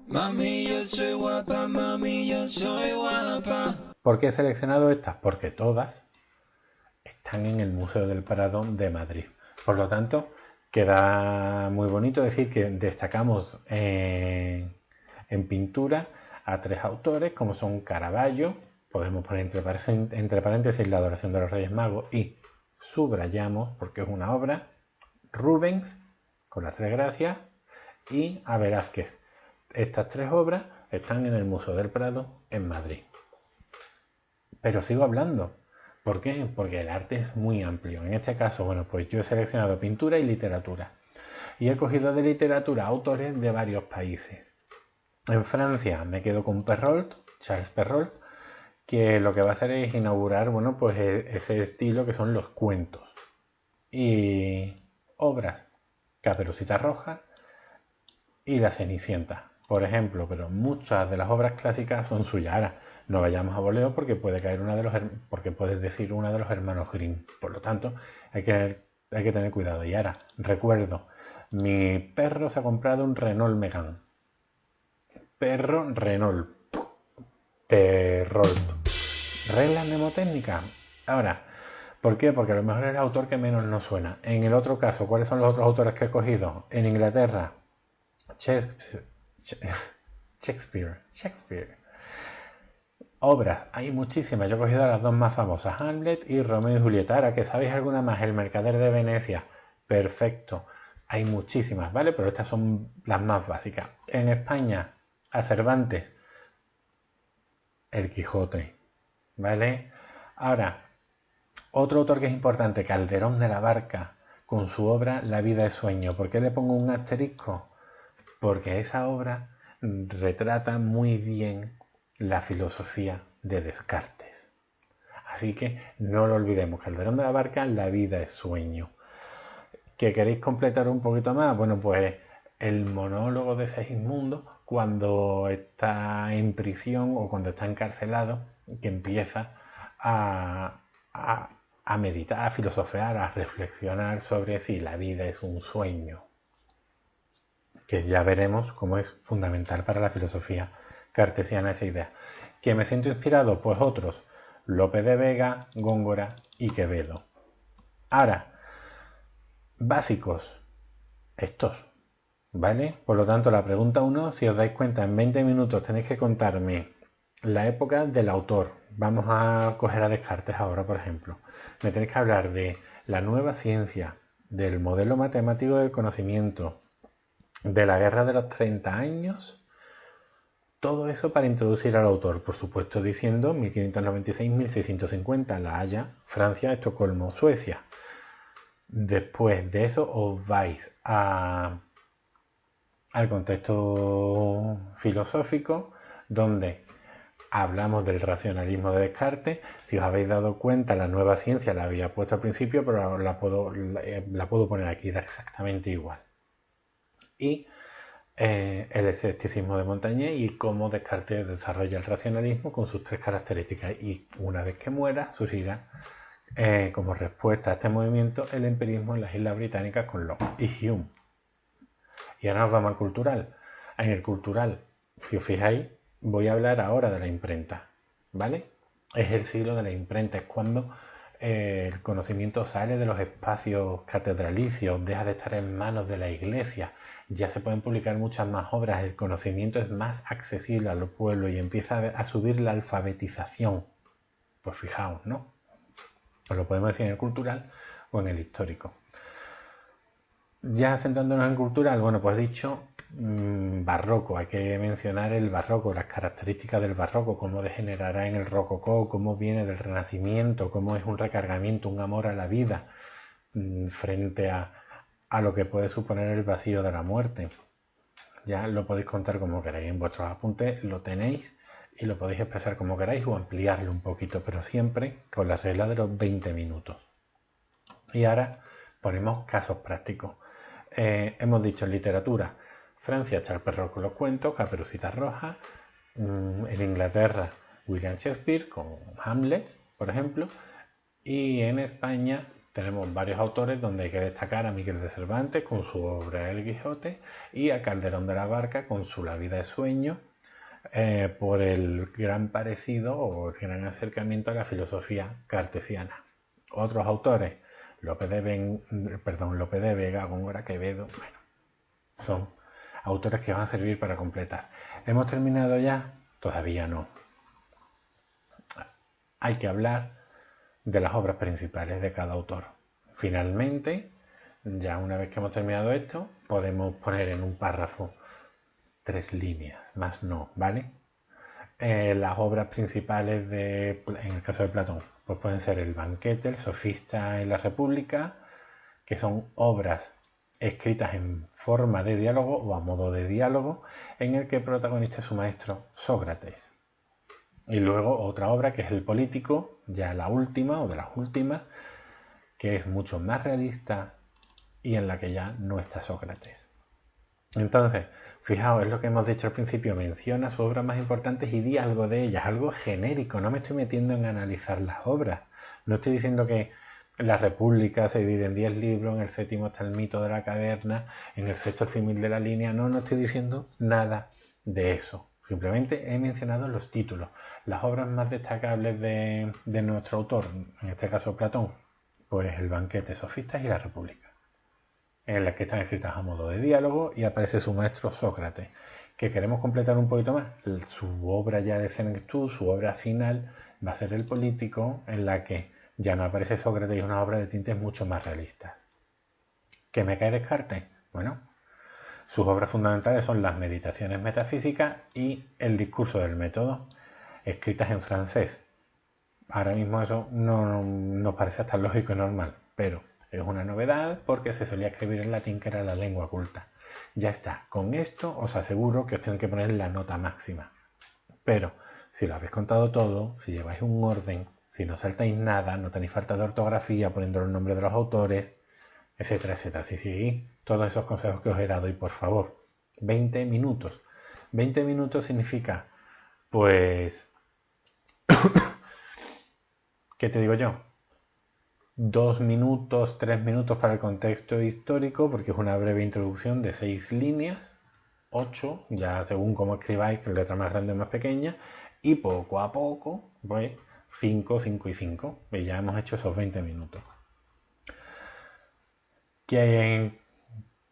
Mami, yo soy guapa, mami, yo soy guapa. ¿Por qué he seleccionado estas? Porque todas están en el Museo del Prado de Madrid. Por lo tanto, queda muy bonito decir que destacamos en pintura a tres autores como son Caravaggio, podemos poner entre paréntesis La adoración de los Reyes Magos y subrayamos porque es una obra, Rubens con las tres gracias y a Velázquez. Estas tres obras están en el Museo del Prado en Madrid. Pero sigo hablando. ¿Por qué? Porque el arte es muy amplio. En este caso, bueno, pues yo he seleccionado pintura y literatura. Y he cogido de literatura autores de varios países. En Francia me quedo con Perrault, Charles Perrault, que lo que va a hacer es inaugurar, bueno, pues ese estilo que son los cuentos. Y obras, Caperucita Roja y La Cenicienta, por ejemplo, pero muchas de las obras clásicas son suyas. Ahora, no vayamos a voleo porque puede caer porque puedes decir una de los hermanos Grimm. Por lo tanto, hay que tener cuidado. Y ahora, recuerdo, mi perro se ha comprado un Renault Megane. Perro Renault. Perrault. Reglas mnemotécnicas. Ahora, ¿por qué? Porque a lo mejor es el autor que menos nos suena. En el otro caso, ¿cuáles son los otros autores que he cogido? En Inglaterra, Shakespeare. Obras, hay muchísimas. Yo he cogido las dos más famosas, Hamlet y Romeo y Julieta. Ahora, ¿que sabéis alguna más? El Mercader de Venecia. Perfecto. Hay muchísimas, ¿vale? Pero estas son las más básicas. En España, a Cervantes, El Quijote, ¿vale? Ahora, otro autor que es importante, Calderón de la Barca, con su obra La vida es sueño. ¿Por qué le pongo un asterisco? Porque esa obra retrata muy bien la filosofía de Descartes. Así que no lo olvidemos, Calderón de la Barca, La vida es sueño. ¿Que queréis completar un poquito más? Bueno, pues el monólogo de Segismundo cuando está en prisión o cuando está encarcelado, que empieza a meditar, a filosofear, a reflexionar sobre si la vida es un sueño, que ya veremos cómo es fundamental para la filosofía cartesiana esa idea. ¿Que me siento inspirado? Pues otros, Lope de Vega, Góngora y Quevedo. Ahora, básicos, estos, ¿vale? Por lo tanto, la pregunta 1, si os dais cuenta, en 20 minutos tenéis que contarme la época del autor. Vamos a coger a Descartes ahora, por ejemplo. Me tenéis que hablar de la nueva ciencia, del modelo matemático del conocimiento, de la guerra de los 30 años, todo eso para introducir al autor, por supuesto diciendo 1596-1650, La Haya, Francia, Estocolmo, Suecia. Después de eso os vais al contexto filosófico, donde hablamos del racionalismo de Descartes. Si os habéis dado cuenta, la nueva ciencia la había puesto al principio, pero ahora la puedo poner aquí, da exactamente igual. Y el escepticismo de Montaigne y cómo Descartes desarrolla el racionalismo con sus 3 características. Y una vez que muera, surgirá como respuesta a este movimiento el empirismo en las Islas Británicas con Locke y Hume. Y ahora nos vamos al cultural. En el cultural, si os fijáis, voy a hablar ahora de la imprenta, ¿vale? Es el siglo de la imprenta, es cuando el conocimiento sale de los espacios catedralicios, deja de estar en manos de la iglesia, ya se pueden publicar muchas más obras, el conocimiento es más accesible a los pueblos y empieza a subir la alfabetización. Pues fijaos, ¿no? Os lo podemos decir en el cultural o en el histórico. Ya sentándonos en el cultural, bueno, pues dicho, barroco, hay que mencionar el barroco, las características del barroco, cómo degenerará en el rococó, cómo viene del renacimiento, cómo es un recargamiento, un amor a la vida frente a lo que puede suponer el vacío de la muerte. Ya lo podéis contar como queráis, en vuestros apuntes lo tenéis y lo podéis expresar como queráis o ampliarlo un poquito, pero siempre con la regla de los 20 minutos. Y ahora ponemos casos prácticos. Hemos dicho en literatura, Francia echa el perro con los cuentos, Caperucita Roja, en Inglaterra William Shakespeare con Hamlet, por ejemplo, y en España tenemos varios autores donde hay que destacar a Miguel de Cervantes con su obra El Quijote y a Calderón de la Barca con su La vida es sueño, por el gran parecido o el gran acercamiento a la filosofía cartesiana. Otros autores, Lope de Vega, Góngora, Quevedo, bueno, son autores que van a servir para completar. ¿Hemos terminado ya? Todavía no. Hay que hablar de las obras principales de cada autor. Finalmente, ya una vez que hemos terminado esto, podemos poner en un párrafo 3 líneas, más no, ¿vale? Las obras principales en el caso de Platón, pues pueden ser El banquete, El sofista en la República, que son obras escritas en forma de diálogo o a modo de diálogo, en el que el protagonista es su maestro Sócrates. Y luego otra obra que es El político, ya la última o de las últimas, que es mucho más realista y en la que ya no está Sócrates. Entonces, fijaos, es lo que hemos dicho al principio, menciona sus obras más importantes y di algo de ellas, algo genérico, no me estoy metiendo en analizar las obras, no estoy diciendo que la República se divide en 10 libros, en el 7º está el mito de la caverna, en el 6º el símil de la línea, no estoy diciendo nada de eso, simplemente he mencionado los títulos, las obras más destacables de nuestro autor, en este caso Platón, pues El banquete, Sofistas y la República. en las que están escritas a modo de diálogo y aparece su maestro Sócrates. Que queremos completar un poquito más, su obra ya de senectud, su obra final, va a ser El Político, en la que ya no aparece Sócrates y es una obra de tintes mucho más realistas. ¿Qué me cae Descartes? Bueno, sus obras fundamentales son las Meditaciones metafísicas y El discurso del método, escritas en francés. Ahora mismo eso no nos parece hasta lógico y normal, pero es una novedad porque se solía escribir en latín, que era la lengua culta. Ya está, con esto os aseguro que os tienen que poner la nota máxima. Pero si lo habéis contado todo, si lleváis un orden, si no saltáis nada, no tenéis falta de ortografía poniendo los nombres de los autores, etcétera, etcétera. Si seguís todos esos consejos que os he dado y por favor, 20 minutos. 20 minutos significa, pues, ¿qué te digo yo? 2 minutos, 3 minutos para el contexto histórico, porque es una breve introducción de 6 líneas, 8, ya según cómo escribáis, que letra más grande o más pequeña, y poco a poco, pues 5, 5 y 5, y ya hemos hecho esos 20 minutos. ¿Qué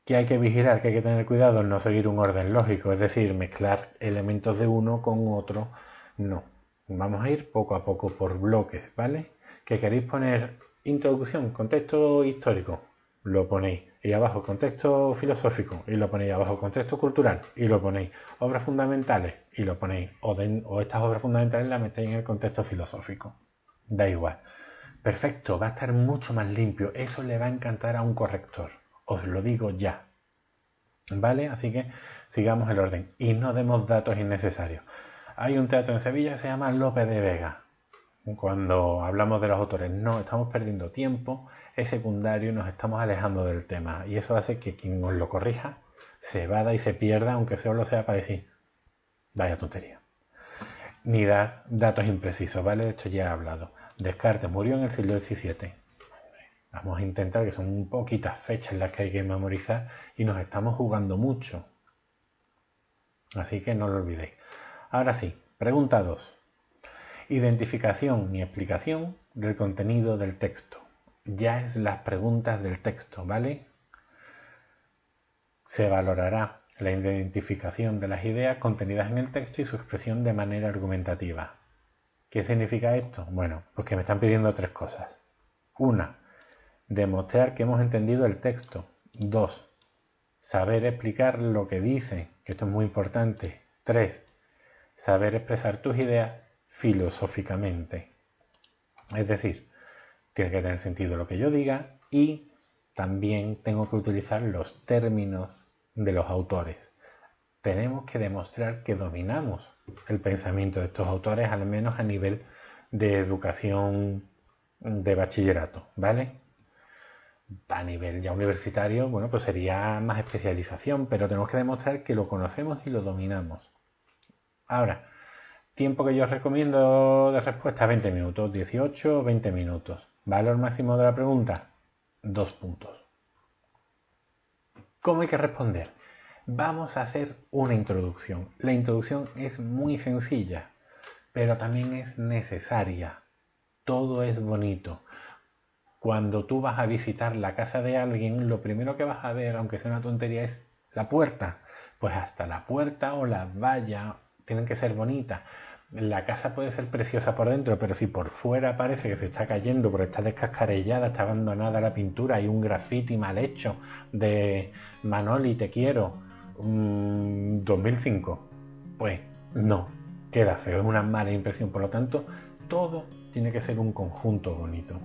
hay que vigilar? ¿Qué hay que tener cuidado? No seguir un orden lógico, es decir, mezclar elementos de uno con otro, no. Vamos a ir poco a poco por bloques, ¿vale? ¿Que queréis poner introducción, contexto histórico? Lo ponéis. Y abajo contexto filosófico, y lo ponéis. Abajo contexto cultural, y lo ponéis. Obras fundamentales, y lo ponéis. O estas obras fundamentales las metéis en el contexto filosófico. Da igual. Perfecto, va a estar mucho más limpio. Eso le va a encantar a un corrector. Os lo digo ya. ¿Vale? Así que sigamos el orden. Y no demos datos innecesarios. Hay un teatro en Sevilla que se llama Lope de Vega. Cuando hablamos de los autores, no, estamos perdiendo tiempo, es secundario y nos estamos alejando del tema. Y eso hace que quien os lo corrija se evada y se pierda, aunque solo sea para decir, vaya tontería. Ni dar datos imprecisos, ¿vale? De esto ya he hablado. Descartes murió en el siglo XVII. Vamos a intentar, que son poquitas fechas las que hay que memorizar y nos estamos jugando mucho. Así que no lo olvidéis. Ahora sí, pregunta 2. Identificación y explicación del contenido del texto. Ya es las preguntas del texto, ¿vale? Se valorará la identificación de las ideas contenidas en el texto y su expresión de manera argumentativa. ¿Qué significa esto? Bueno, pues que me están pidiendo 3 cosas. 1. Demostrar que hemos entendido el texto. 2. Saber explicar lo que dice, que esto es muy importante. 3. Saber expresar tus ideas filosóficamente. Es decir, tiene que tener sentido lo que yo diga y también tengo que utilizar los términos de los autores. Tenemos que demostrar que dominamos el pensamiento de estos autores, al menos a nivel de educación de bachillerato, ¿vale? A nivel ya universitario, bueno, pues sería más especialización, pero tenemos que demostrar que lo conocemos y lo dominamos. Ahora, tiempo que yo os recomiendo de respuesta, 20 minutos, 18 o 20 minutos. Valor máximo de la pregunta, 2 puntos. ¿Cómo hay que responder? Vamos a hacer una introducción. La introducción es muy sencilla, pero también es necesaria. Todo es bonito. Cuando tú vas a visitar la casa de alguien, lo primero que vas a ver, aunque sea una tontería, es la puerta. Pues hasta la puerta o la valla tienen que ser bonitas. La casa puede ser preciosa por dentro, pero si por fuera parece que se está cayendo porque está descascarellada, está abandonada la pintura, hay un graffiti mal hecho de Manoli, te quiero, 2005, pues no, queda feo, es una mala impresión. Por lo tanto, todo tiene que ser un conjunto bonito.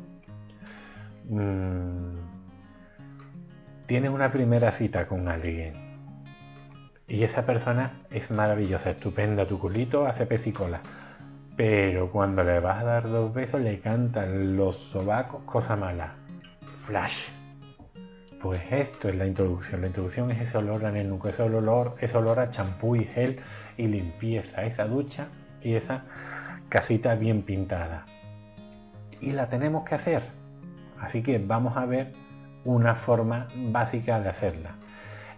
Tienes una primera cita con alguien y esa persona es maravillosa, estupenda, tu culito hace pesicola, pero cuando le vas a dar 2 besos le cantan los sobacos, cosa mala. Flash. Pues esto es la introducción. La introducción es ese olor a nenuco, ese olor a champú y gel y limpieza, esa ducha y esa casita bien pintada. Y la tenemos que hacer. Así que vamos a ver una forma básica de hacerla.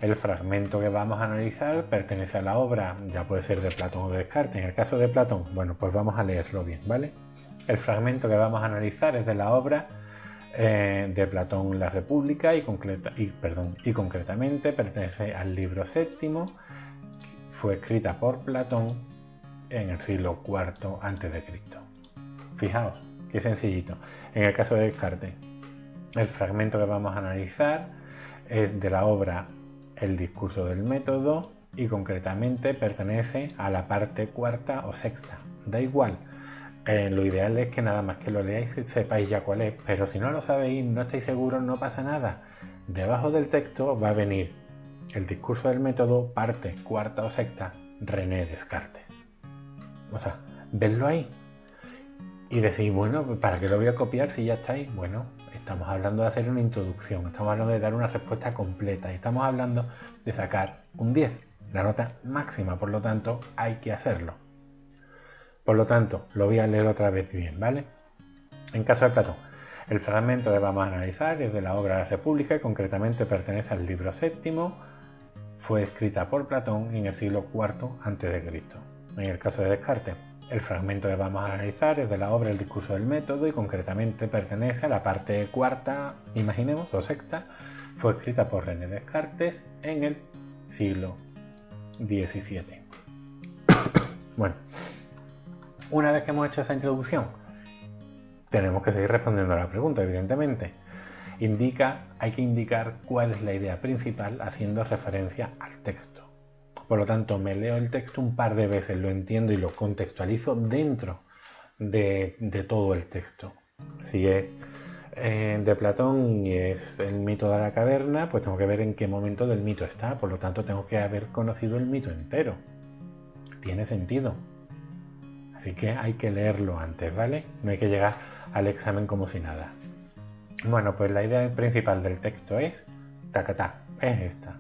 El fragmento que vamos a analizar pertenece a la obra, ya puede ser de Platón o de Descartes. En el caso de Platón, bueno, pues vamos a leerlo bien, ¿vale? El fragmento que vamos a analizar es de la obra de Platón La República y concretamente pertenece al libro séptimo. Fue escrita por Platón en el siglo IV a.C. Fijaos, qué sencillito. En el caso de Descartes, el fragmento que vamos a analizar es de la obra El discurso del método y concretamente pertenece a la parte cuarta o sexta. Da igual. Lo ideal es que nada más que lo leáis sepáis ya cuál es, pero si no lo sabéis, no estáis seguros, no pasa nada. Debajo del texto va a venir el discurso del método, parte cuarta o sexta, René Descartes. O sea, vedlo ahí y decís, bueno, ¿para qué lo voy a copiar si ya estáis? Bueno, estamos hablando de hacer una introducción, estamos hablando de dar una respuesta completa, estamos hablando de sacar un 10, la nota máxima, por lo tanto hay que hacerlo. Por lo tanto, lo voy a leer otra vez bien, ¿vale? En caso de Platón, el fragmento que vamos a analizar es de la obra La República y concretamente pertenece al libro séptimo. Fue escrita por Platón en el siglo IV a.C. En el caso de Descartes, el fragmento que vamos a analizar es de la obra El discurso del método y concretamente pertenece a la parte cuarta, imaginemos, o sexta. Fue escrita por René Descartes en el siglo XVII. Bueno, una vez que hemos hecho esa introducción, tenemos que seguir respondiendo a la pregunta, evidentemente. Hay que indicar cuál es la idea principal haciendo referencia al texto. Por lo tanto, me leo el texto un par de veces, lo entiendo y lo contextualizo dentro de todo el texto. Si es de Platón y es el mito de la caverna, pues tengo que ver en qué momento del mito está. Por lo tanto, tengo que haber conocido el mito entero. Tiene sentido. Así que hay que leerlo antes, ¿vale? No hay que llegar al examen como si nada. Bueno, pues la idea principal del texto es es esta.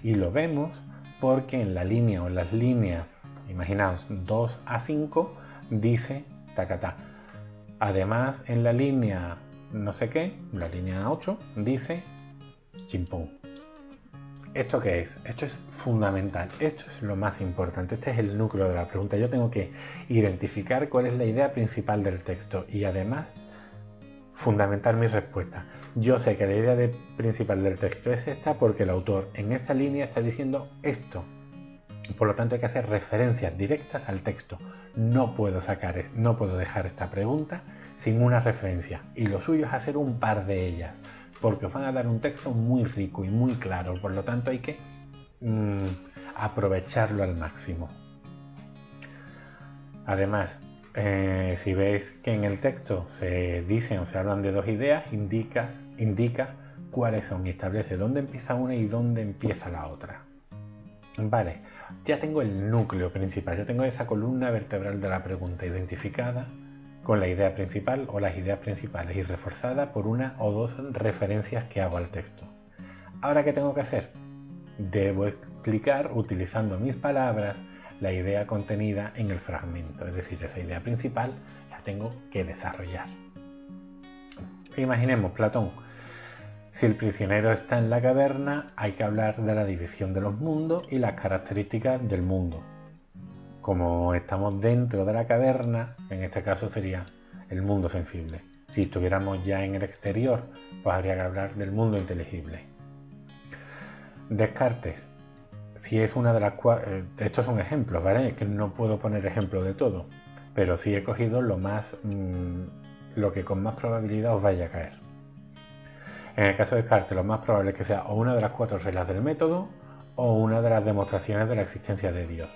Y lo vemos porque en la línea o en las líneas, imaginaos, 2 a 5, dice tacatá. Además, en la línea no sé qué, la línea 8, dice chimpón. ¿Esto qué es? Esto es fundamental, esto es lo más importante, este es el núcleo de la pregunta. Yo tengo que identificar cuál es la idea principal del texto y además fundamentar mi respuesta. Yo sé que la idea principal del texto es esta porque el autor en esta línea está diciendo esto. Por lo tanto hay que hacer referencias directas al texto. No puedo dejar esta pregunta sin una referencia y lo suyo es hacer un par de ellas, porque os van a dar un texto muy rico y muy claro, por lo tanto hay que aprovecharlo al máximo. Además, si veis que en el texto se dicen o se hablan de dos ideas, indica cuáles son y establece dónde empieza una y dónde empieza la otra. Vale, ya tengo el núcleo principal, ya tengo esa columna vertebral de la pregunta identificada con la idea principal o las ideas principales y reforzada por una o dos referencias que hago al texto. Ahora, ¿qué tengo que hacer? Debo explicar, utilizando mis palabras, la idea contenida en el fragmento, es decir, esa idea principal la tengo que desarrollar. Imaginemos Platón. Si el prisionero está en la caverna, hay que hablar de la división de los mundos y las características del mundo. Como estamos dentro de la caverna, en este caso sería el mundo sensible. Si estuviéramos ya en el exterior, pues habría que hablar del mundo inteligible. Descartes. Si es una de las estos son ejemplos, ¿vale? Es que no puedo poner ejemplos de todo, pero sí he cogido lo que con más probabilidad os vaya a caer. En el caso de Descartes, lo más probable es que sea o una de las 4 reglas del método o una de las demostraciones de la existencia de Dios.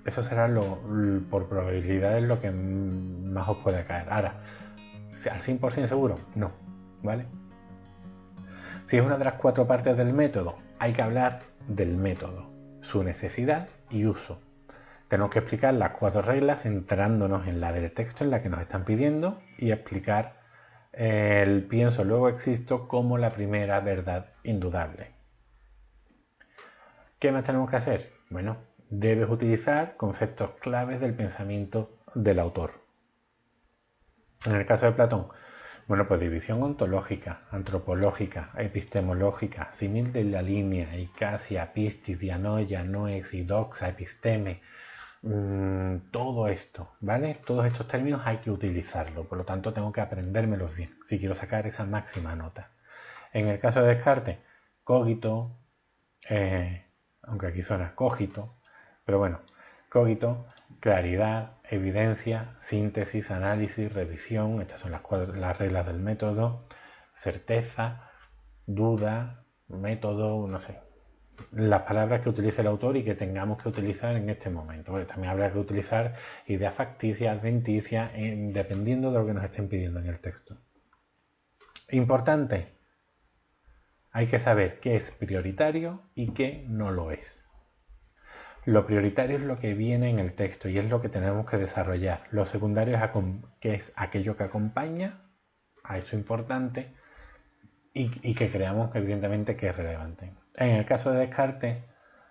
Eso será por probabilidades lo que más os puede caer. Ahora, ¿al 100% seguro? No, ¿vale? Si es una de las 4 partes del método, hay que hablar del método, su necesidad y uso. Tenemos que explicar las 4 reglas centrándonos en la del texto en la que nos están pidiendo y explicar el pienso luego existo como la primera verdad indudable. ¿Qué más tenemos que hacer? Bueno, debes utilizar conceptos claves del pensamiento del autor. En el caso de Platón, bueno, pues división ontológica, antropológica, epistemológica, símil de la línea, icacia, pistis, dianoia, noex, doxa, episteme. todo esto, ¿vale? Todos estos términos hay que utilizarlo, por lo tanto tengo que aprendérmelos bien si quiero sacar esa máxima nota. En el caso de Descartes, cogito, aunque aquí suena cogito, pero bueno, cogito, claridad, evidencia, síntesis, análisis, revisión, estas son las reglas del método, certeza, duda, método, no sé, las palabras que utilice el autor y que tengamos que utilizar en este momento. Porque también habrá que utilizar ideas facticias, adventicias, dependiendo de lo que nos estén pidiendo en el texto. Importante, hay que saber qué es prioritario y qué no lo es. Lo prioritario es lo que viene en el texto y es lo que tenemos que desarrollar. Lo secundario es que es aquello que acompaña a eso importante y que creamos evidentemente que es relevante. En el caso de Descartes,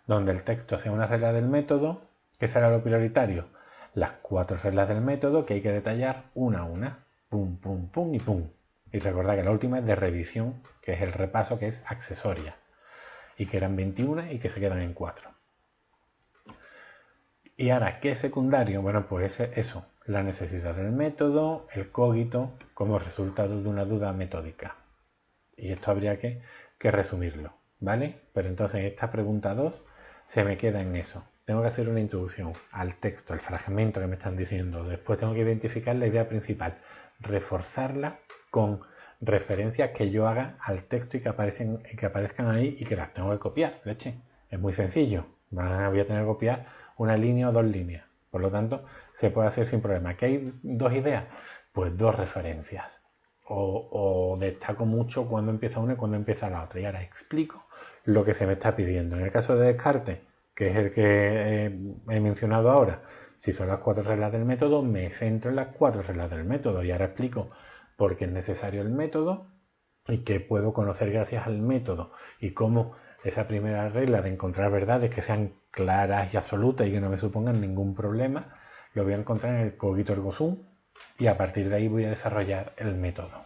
donde el texto sea una regla del método, ¿qué será lo prioritario? Las 4 reglas del método que hay que detallar una a una. Pum, pum, pum y pum. Y recordad que la última es de revisión, que es el repaso, que es accesoria. Y que eran 21 y que se quedan en 4. Y ahora, ¿qué es secundario? Bueno, pues eso, la necesidad del método, el cogito, como resultado de una duda metódica. Y esto habría que resumirlo, ¿vale? Pero entonces esta pregunta 2 se me queda en eso. Tengo que hacer una introducción al texto, al fragmento que me están diciendo. Después tengo que identificar la idea principal, reforzarla con referencias que yo haga al texto y que aparezcan ahí y que las tengo que copiar. Leche, es muy sencillo. Voy a tener que copiar una línea o 2 líneas. Por lo tanto, se puede hacer sin problema. ¿Que hay 2 ideas? Pues 2 referencias. O destaco mucho cuando empieza una y cuando empieza la otra. Y ahora explico lo que se me está pidiendo. En el caso de Descartes, que es el que he mencionado ahora, si son las 4 reglas del método, me centro en las 4 reglas del método. Y ahora explico por qué es necesario el método y qué puedo conocer gracias al método. Y cómo esa primera regla de encontrar verdades que sean claras y absolutas y que no me supongan ningún problema, lo voy a encontrar en el cogito ergo sum. Y a partir de ahí voy a desarrollar el método.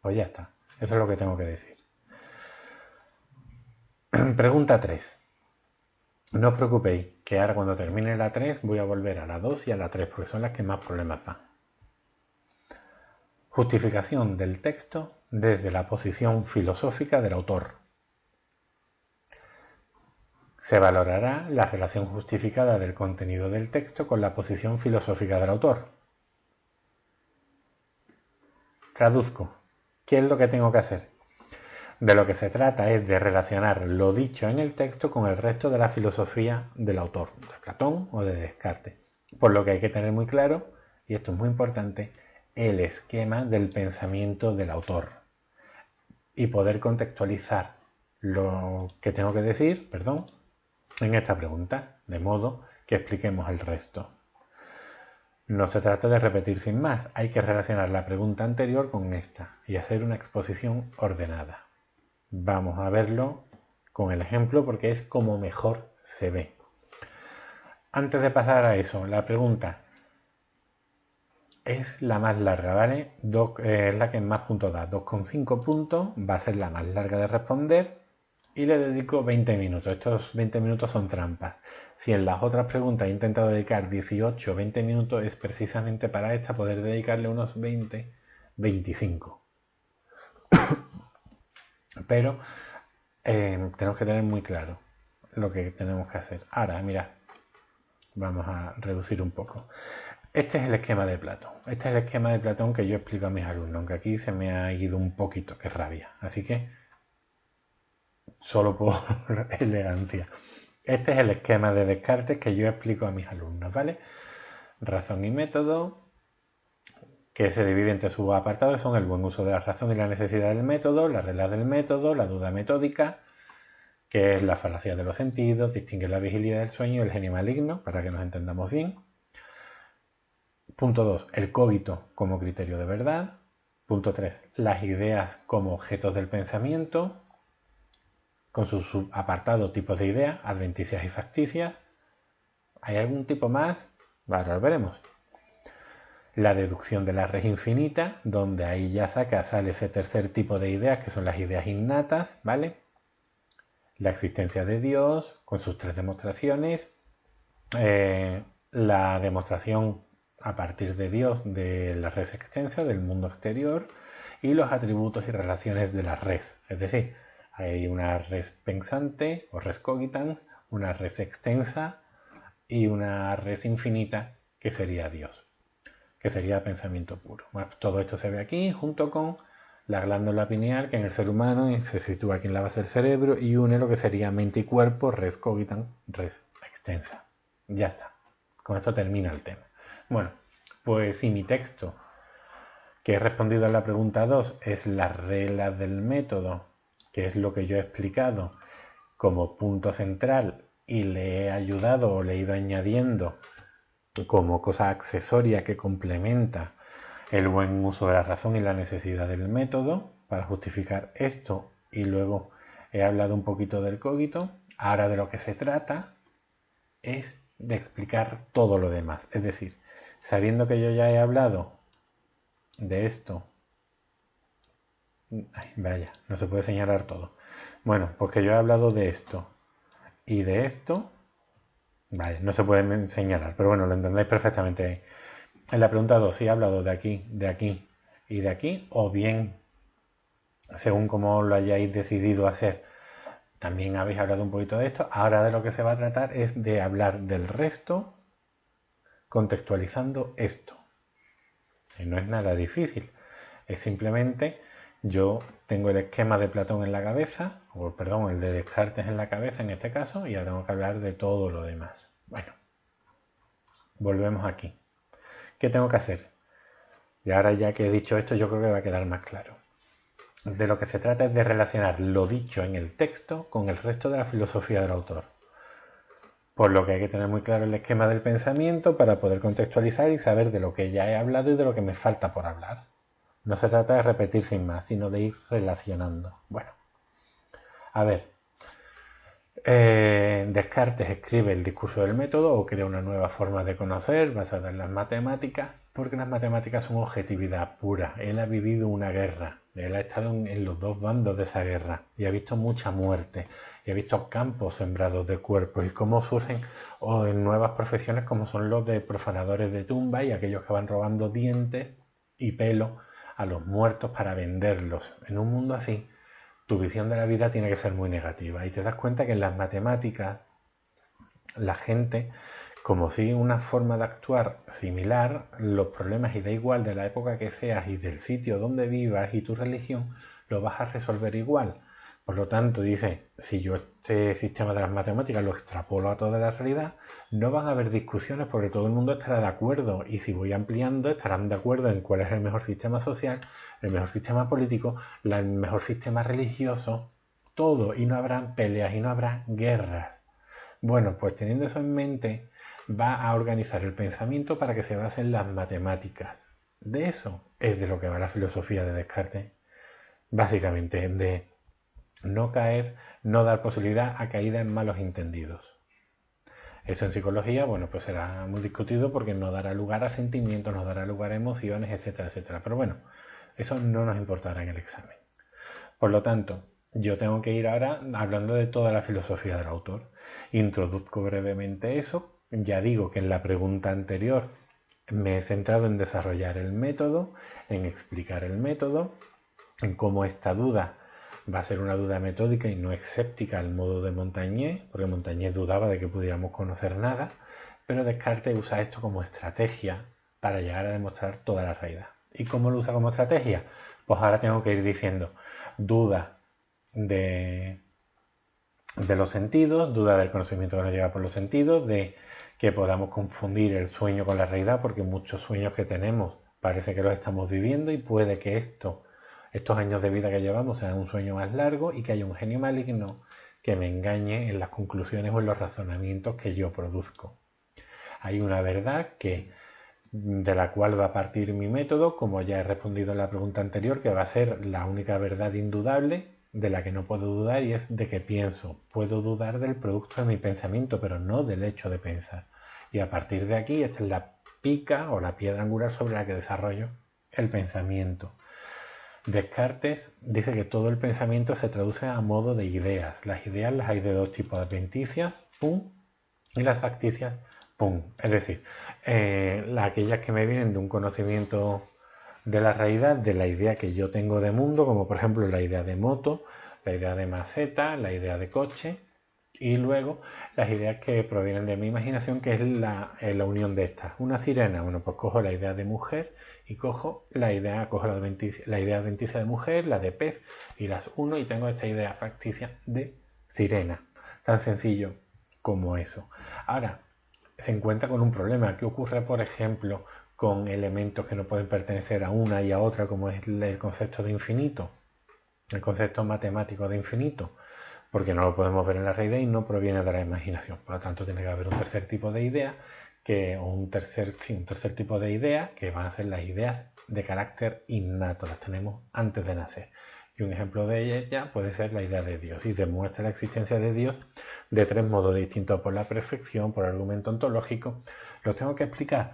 Pues ya está. Eso es lo que tengo que decir. Pregunta 3. No os preocupéis, que ahora cuando termine la 3 voy a volver a la 2 y a la 3, porque son las que más problemas dan. Justificación del texto desde la posición filosófica del autor. Se valorará la relación justificada del contenido del texto con la posición filosófica del autor. Traduzco. ¿Qué es lo que tengo que hacer? De lo que se trata es de relacionar lo dicho en el texto con el resto de la filosofía del autor, de Platón o de Descartes. Por lo que hay que tener muy claro, y esto es muy importante, el esquema del pensamiento del autor. Y poder contextualizar lo que tengo que decir, en esta pregunta, de modo que expliquemos el resto. No se trata de repetir sin más, hay que relacionar la pregunta anterior con esta y hacer una exposición ordenada. Vamos a verlo con el ejemplo porque es como mejor se ve. Antes de pasar a eso, la pregunta es la más larga, ¿vale? Es la que más puntos da, 2,5 puntos, va a ser la más larga de responder y le dedico 20 minutos. Estos 20 minutos son trampas. Si en las otras preguntas he intentado dedicar 18 o 20 minutos, es precisamente para esta poder dedicarle unos 20, 25. Pero tenemos que tener muy claro lo que tenemos que hacer. Ahora, mirad, vamos a reducir un poco. Este es el esquema de Platón. Este es el esquema de Platón que yo explico a mis alumnos, aunque aquí se me ha ido un poquito, qué rabia. Así que, solo por elegancia. Este es el esquema de Descartes que yo explico a mis alumnos, ¿vale? Razón y método, que se divide entre sus apartados, son el buen uso de la razón y la necesidad del método, las reglas del método, la duda metódica, que es la falacia de los sentidos, distinguir la vigilidad del sueño y el genio maligno, para que nos entendamos bien. Punto 2, el cogito como criterio de verdad. Punto 3, las ideas como objetos del pensamiento, con sus subapartados tipos de ideas, adventicias y facticias. ¿Hay algún tipo más? Ahora lo veremos. La deducción de la red infinita, donde ahí ya sale ese tercer tipo de ideas, que son las ideas innatas, ¿vale? La existencia de Dios, con sus 3 demostraciones, la demostración a partir de Dios de la res extensa, del mundo exterior, y los atributos y relaciones de la res. Es decir, hay una res pensante o res cogitans, una res extensa y una res infinita que sería Dios, que sería pensamiento puro. Bueno, todo esto se ve aquí junto con la glándula pineal, que en el ser humano se sitúa aquí en la base del cerebro y une lo que sería mente y cuerpo, res cogitans, res extensa. Ya está. Con esto termina el tema. Bueno, pues si mi texto, que he respondido a la pregunta 2, es las reglas del método, que es lo que yo he explicado como punto central y le he ayudado o le he ido añadiendo como cosa accesoria que complementa el buen uso de la razón y la necesidad del método para justificar esto, y luego he hablado un poquito del cogito. Ahora de lo que se trata es de explicar todo lo demás. Es decir, sabiendo que yo ya he hablado de esto, ay, vaya, no se puede señalar todo. Bueno, pues que yo he hablado de esto y de esto, vale, no se puede señalar, pero bueno, lo entendéis perfectamente. En la pregunta 2, si he hablado de aquí y de aquí, o bien, según como lo hayáis decidido hacer, también habéis hablado un poquito de esto. Ahora de lo que se va a tratar es de hablar del resto contextualizando esto. Y no es nada difícil, es simplemente yo tengo el esquema de Platón en la cabeza, o perdón, el de Descartes en la cabeza en este caso, y ahora tengo que hablar de todo lo demás. Bueno, volvemos aquí. ¿Qué tengo que hacer? Y ahora ya que he dicho esto, yo creo que va a quedar más claro. De lo que se trata es de relacionar lo dicho en el texto con el resto de la filosofía del autor. Por lo que hay que tener muy claro el esquema del pensamiento para poder contextualizar y saber de lo que ya he hablado y de lo que me falta por hablar. No se trata de repetir sin más, sino de ir relacionando. Bueno, a ver. Descartes escribe el discurso del método o crea una nueva forma de conocer basada en las matemáticas, porque las matemáticas son objetividad pura. Él ha vivido una guerra, él ha estado en los dos bandos de esa guerra y ha visto mucha muerte y ha visto campos sembrados de cuerpos y cómo surgen nuevas profesiones como son los de profanadores de tumbas y aquellos que van robando dientes y pelo a los muertos para venderlos. En un mundo así, tu visión de la vida tiene que ser muy negativa y te das cuenta que en las matemáticas la gente, como sigue una forma de actuar similar, los problemas, y da igual de la época que seas y del sitio donde vivas y tu religión, lo vas a resolver igual. Por lo tanto, dice, si yo este sistema de las matemáticas lo extrapolo a toda la realidad, no van a haber discusiones porque todo el mundo estará de acuerdo, y si voy ampliando estarán de acuerdo en cuál es el mejor sistema social, el mejor sistema político, el mejor sistema religioso, todo, y no habrá peleas y no habrá guerras. Bueno, pues teniendo eso en mente, va a organizar el pensamiento para que se base en las matemáticas. De eso es de lo que va la filosofía de Descartes. Básicamente, de no caer, no dar posibilidad a caída en malos entendidos. Eso en psicología, bueno, pues será muy discutido porque no dará lugar a sentimientos, no dará lugar a emociones, etcétera, etcétera. Pero bueno, eso no nos importará en el examen. Por lo tanto, yo tengo que ir ahora hablando de toda la filosofía del autor. Introduzco brevemente eso. Ya digo que en la pregunta anterior me he centrado en desarrollar el método, en explicar el método, en cómo esta duda va a ser una duda metódica y no escéptica al modo de Montaigne, porque Montaigne dudaba de que pudiéramos conocer nada, pero Descartes usa esto como estrategia para llegar a demostrar toda la realidad. ¿Y cómo lo usa como estrategia? Pues ahora tengo que ir diciendo duda de los sentidos, duda del conocimiento que nos llega por los sentidos, de que podamos confundir el sueño con la realidad, porque muchos sueños que tenemos parece que los estamos viviendo y puede que estos años de vida que llevamos sean un sueño más largo y que haya un genio maligno que me engañe en las conclusiones o en los razonamientos que yo produzco. Hay una verdad de la cual va a partir mi método, como ya he respondido en la pregunta anterior, que va a ser la única verdad indudable de la que no puedo dudar, y es de que pienso. Puedo dudar del producto de mi pensamiento, pero no del hecho de pensar. Y a partir de aquí, esta es la pica o la piedra angular sobre la que desarrollo el pensamiento. Descartes dice que todo el pensamiento se traduce a modo de ideas. Las ideas las hay de dos tipos, adventicias, y las facticias, ¡pum! Es decir, aquellas que me vienen de un conocimiento de la realidad, de la idea que yo tengo de mundo, como por ejemplo la idea de moto, la idea de maceta, la idea de coche, y luego las ideas que provienen de mi imaginación, que es la unión de estas. Una sirena, bueno, pues cojo la idea de mujer y cojo la idea adventicia de mujer, la de pez, y las uno y tengo esta idea facticia de sirena. Tan sencillo como eso. Ahora, se encuentra con un problema. ¿Qué ocurre, por ejemplo, con elementos que no pueden pertenecer a una y a otra, como es el concepto de infinito, el concepto matemático de infinito? Porque no lo podemos ver en la realidad y no proviene de la imaginación. Por lo tanto, tiene que haber un tercer tipo de idea, un tercer tipo de ideas que van a ser las ideas de carácter innato, las tenemos antes de nacer. Y un ejemplo de ellas ya puede ser la idea de Dios, y demuestra la existencia de Dios de tres modos distintos: por la perfección, por argumento ontológico. Los tengo que explicar,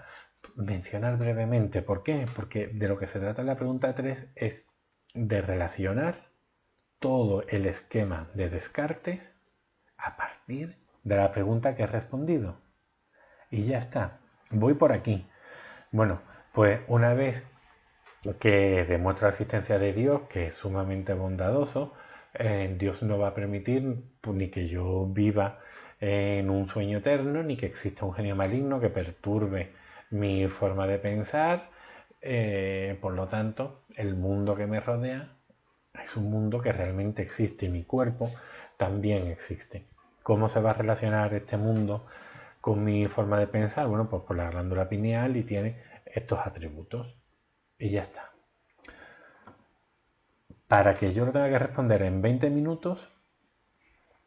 mencionar brevemente. ¿Por qué? Porque de lo que se trata en la pregunta 3 es de relacionar todo el esquema de Descartes a partir de la pregunta que he respondido. Y ya está. Voy por aquí. Bueno, pues una vez que demuestra la existencia de Dios, que es sumamente bondadoso, Dios no va a permitir ni que yo viva en un sueño eterno, ni que exista un genio maligno que perturbe mi forma de pensar. Por lo tanto, el mundo que me rodea es un mundo que realmente existe y mi cuerpo también existe. ¿Cómo se va a relacionar este mundo con mi forma de pensar? Bueno, pues por la glándula pineal, y tiene estos atributos. Y ya está. Para que yo lo tenga que responder en 20 minutos,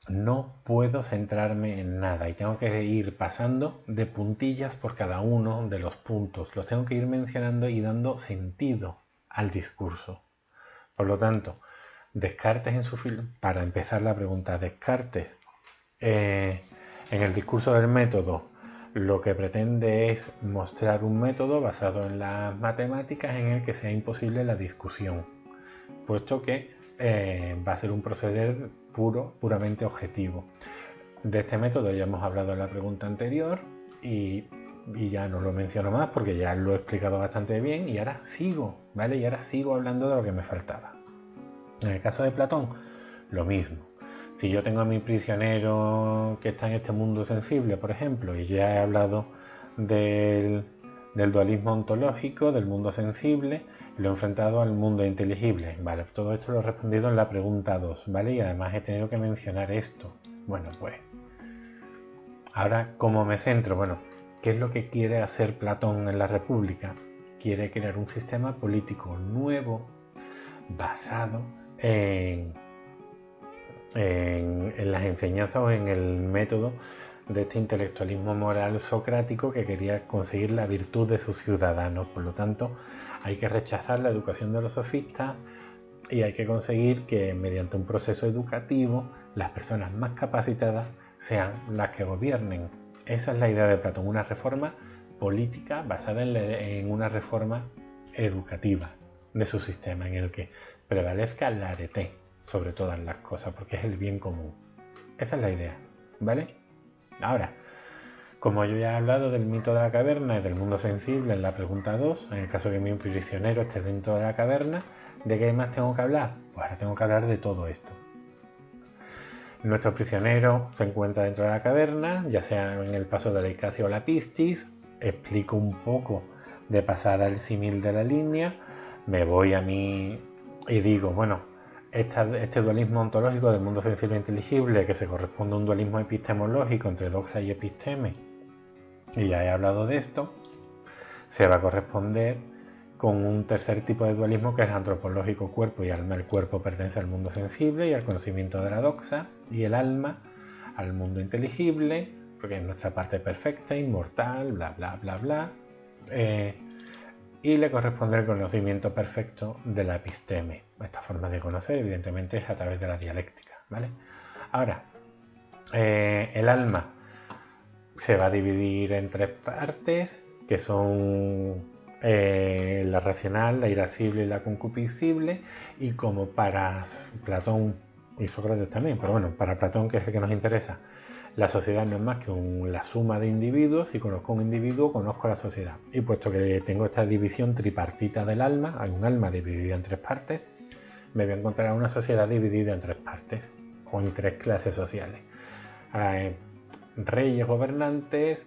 no puedo centrarme en nada y tengo que ir pasando de puntillas por cada uno de los puntos. Los tengo que ir mencionando y dando sentido al discurso. Por lo tanto, Descartes para empezar la pregunta, Descartes en el discurso del método lo que pretende es mostrar un método basado en las matemáticas en el que sea imposible la discusión, puesto que va a ser un proceder puramente objetivo. De este método ya hemos hablado en la pregunta anterior y ya no lo menciono más porque ya lo he explicado bastante bien, y ahora sigo, ¿vale? Y ahora sigo hablando de lo que me faltaba. En el caso de Platón, lo mismo. Si yo tengo a mi prisionero que está en este mundo sensible, por ejemplo, y ya he hablado del dualismo ontológico, del mundo sensible, lo he enfrentado al mundo inteligible. Vale, todo esto lo he respondido en la pregunta 2, ¿vale? Y además he tenido que mencionar esto. Bueno, pues, ahora, ¿cómo me centro? Bueno, ¿qué es lo que quiere hacer Platón en la República? Quiere crear un sistema político nuevo basado en las enseñanzas o en el método de este intelectualismo moral socrático que quería conseguir la virtud de sus ciudadanos. Por lo tanto, hay que rechazar la educación de los sofistas y hay que conseguir que mediante un proceso educativo las personas más capacitadas sean las que gobiernen. Esa es la idea de Platón, una reforma política basada en una reforma educativa de su sistema, en el que prevalezca la arete sobre todas las cosas, porque es el bien común. Esa es la idea, ¿vale? Ahora, como yo ya he hablado del mito de la caverna y del mundo sensible en la pregunta 2, en el caso de que mi prisionero esté dentro de la caverna, ¿de qué más tengo que hablar? Pues ahora tengo que hablar de todo esto. Nuestro prisionero se encuentra dentro de la caverna, ya sea en el paso de la Icacia o la Piscis. Explico un poco de pasada el símil de la línea, me voy a mí y digo, bueno, este dualismo ontológico del mundo sensible e inteligible, que se corresponde a un dualismo epistemológico entre doxa y episteme, y ya he hablado de esto, se va a corresponder con un tercer tipo de dualismo que es antropológico, cuerpo y alma. El cuerpo pertenece al mundo sensible y al conocimiento de la doxa, y el alma al mundo inteligible, porque es nuestra parte perfecta, inmortal, bla bla bla bla, y le corresponde el conocimiento perfecto de la episteme. Esta forma de conocer, evidentemente, es a través de la dialéctica, ¿vale? Ahora, el alma se va a dividir en tres partes, que son la racional, la irascible y la concupiscible, y como para Platón y Sócrates también, pero bueno, para Platón, que es el que nos interesa, La sociedad no es más que la suma de individuos. Si conozco un individuo, conozco a la sociedad. Y puesto que tengo esta división tripartita del alma, hay un alma dividida en tres partes, me voy a encontrar una sociedad dividida en tres partes o en tres clases sociales. Reyes, gobernantes,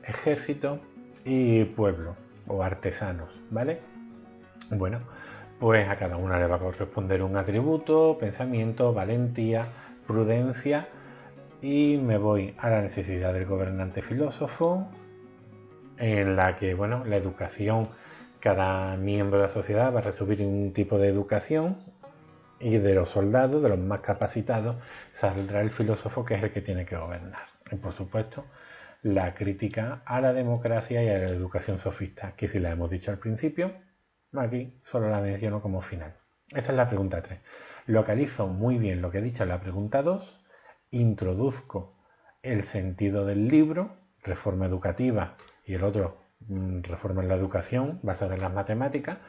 ejército y pueblo o artesanos, ¿vale? Bueno, pues a cada una le va a corresponder un atributo, pensamiento, valentía, prudencia, y me voy a la necesidad del gobernante filósofo, en la que, bueno, la educación, cada miembro de la sociedad va a recibir un tipo de educación, y de los soldados, de los más capacitados, saldrá el filósofo, que es el que tiene que gobernar. Y por supuesto, la crítica a la democracia y a la educación sofista, que si la hemos dicho al principio, aquí solo la menciono como final. Esa es la pregunta 3. Localizo muy bien lo que he dicho en la pregunta 2, introduzco el sentido del libro, reforma educativa, y el otro, reforma en la educación, basada en las matemáticas,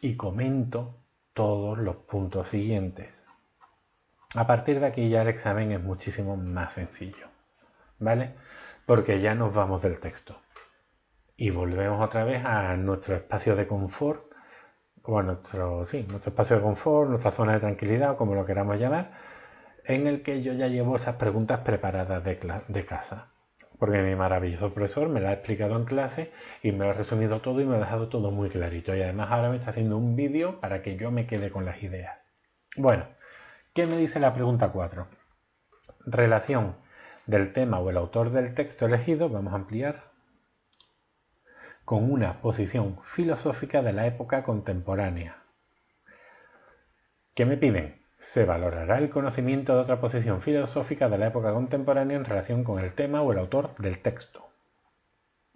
y comento todos los puntos siguientes. A partir de aquí ya el examen es muchísimo más sencillo, ¿vale? Porque ya nos vamos del texto y volvemos otra vez a nuestro espacio de confort, o a nuestro espacio de confort, nuestra zona de tranquilidad, o como lo queramos llamar, en el que yo ya llevo esas preguntas preparadas de casa. Porque mi maravilloso profesor me lo ha explicado en clase y me lo ha resumido todo y me lo ha dejado todo muy clarito. Y además ahora me está haciendo un vídeo para que yo me quede con las ideas. Bueno, ¿qué me dice la pregunta 4? Relación del tema o el autor del texto elegido, vamos a ampliar, con una posición filosófica de la época contemporánea. ¿Qué me piden? Se valorará el conocimiento de otra posición filosófica de la época contemporánea en relación con el tema o el autor del texto.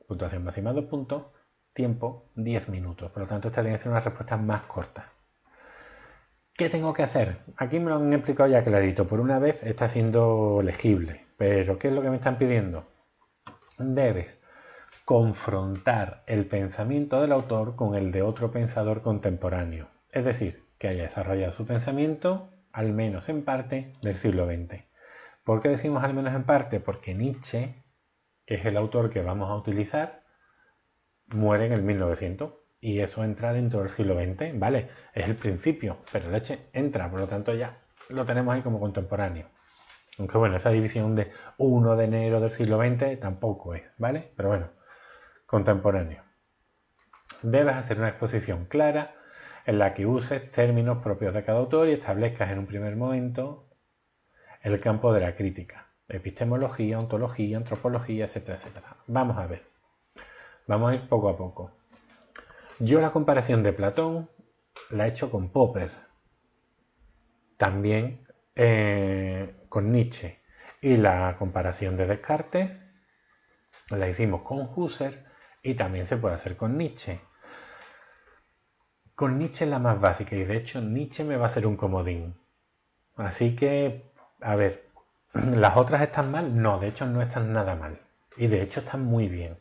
Puntuación máxima 2 puntos, tiempo 10 minutos. Por lo tanto, esta tiene que ser una respuesta más corta. ¿Qué tengo que hacer? Aquí me lo han explicado ya clarito. Por una vez está siendo legible. Pero ¿qué es lo que me están pidiendo? Debes confrontar el pensamiento del autor con el de otro pensador contemporáneo. Es decir, que haya desarrollado su pensamiento, al menos en parte, del siglo XX. ¿Por qué decimos al menos en parte? Porque Nietzsche, que es el autor que vamos a utilizar, muere en el 1900 y eso entra dentro del siglo XX, ¿vale? Es el principio, pero leche entra, por lo tanto ya lo tenemos ahí como contemporáneo. Aunque bueno, esa división de 1 de enero del siglo XX tampoco es, ¿vale? Pero bueno, contemporáneo. Debes hacer una exposición clara en la que uses términos propios de cada autor y establezcas en un primer momento el campo de la crítica, epistemología, ontología, antropología, etcétera, etcétera. Vamos a ver. Vamos a ir poco a poco. Yo la comparación de Platón la he hecho con Popper, también con Nietzsche, y la comparación de Descartes la hicimos con Husserl y también se puede hacer con Nietzsche. Con Nietzsche es la más básica y de hecho Nietzsche me va a ser un comodín. Así que, a ver, ¿las otras están mal? No, de hecho no están nada mal. Y de hecho están muy bien.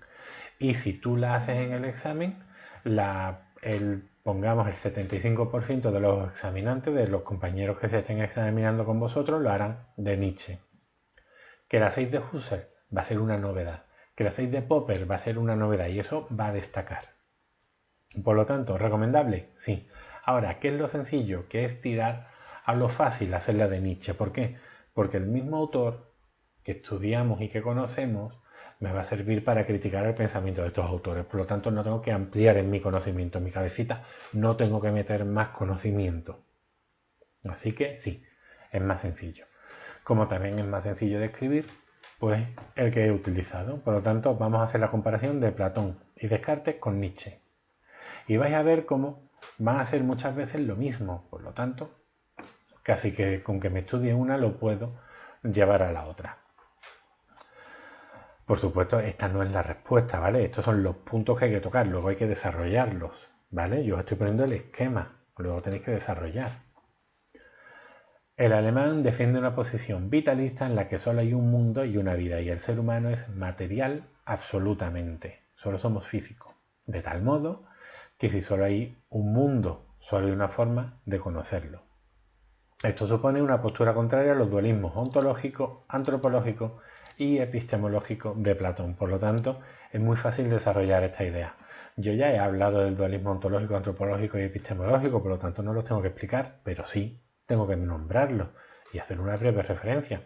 Y si tú la haces en el examen, pongamos el 75% de los examinantes, de los compañeros que se estén examinando con vosotros, lo harán de Nietzsche. Que la 6 de Husserl va a ser una novedad. Que la 6 de Popper va a ser una novedad y eso va a destacar. Por lo tanto, ¿recomendable? Sí. Ahora, ¿qué es lo sencillo? Que es tirar a lo fácil, hacer la de Nietzsche. ¿Por qué? Porque el mismo autor que estudiamos y que conocemos me va a servir para criticar el pensamiento de estos autores. Por lo tanto, no tengo que ampliar en mi conocimiento, en mi cabecita, no tengo que meter más conocimiento. Así que sí, es más sencillo. Como también es más sencillo de escribir, pues el que he utilizado. Por lo tanto, vamos a hacer la comparación de Platón y Descartes con Nietzsche. Y vais a ver cómo van a hacer muchas veces lo mismo. Por lo tanto, casi que con que me estudie una lo puedo llevar a la otra. Por supuesto, esta no es la respuesta, ¿vale? Estos son los puntos que hay que tocar, luego hay que desarrollarlos, ¿vale? Yo os estoy poniendo el esquema, luego tenéis que desarrollar. El alemán defiende una posición vitalista en la que solo hay un mundo y una vida, y el ser humano es material absolutamente, solo somos físicos. De tal modo que si solo hay un mundo, solo hay una forma de conocerlo. Esto supone una postura contraria a los dualismos ontológico, antropológico y epistemológico de Platón. Por lo tanto, es muy fácil desarrollar esta idea. Yo ya he hablado del dualismo ontológico, antropológico y epistemológico, por lo tanto no los tengo que explicar, pero sí tengo que nombrarlos y hacer una breve referencia.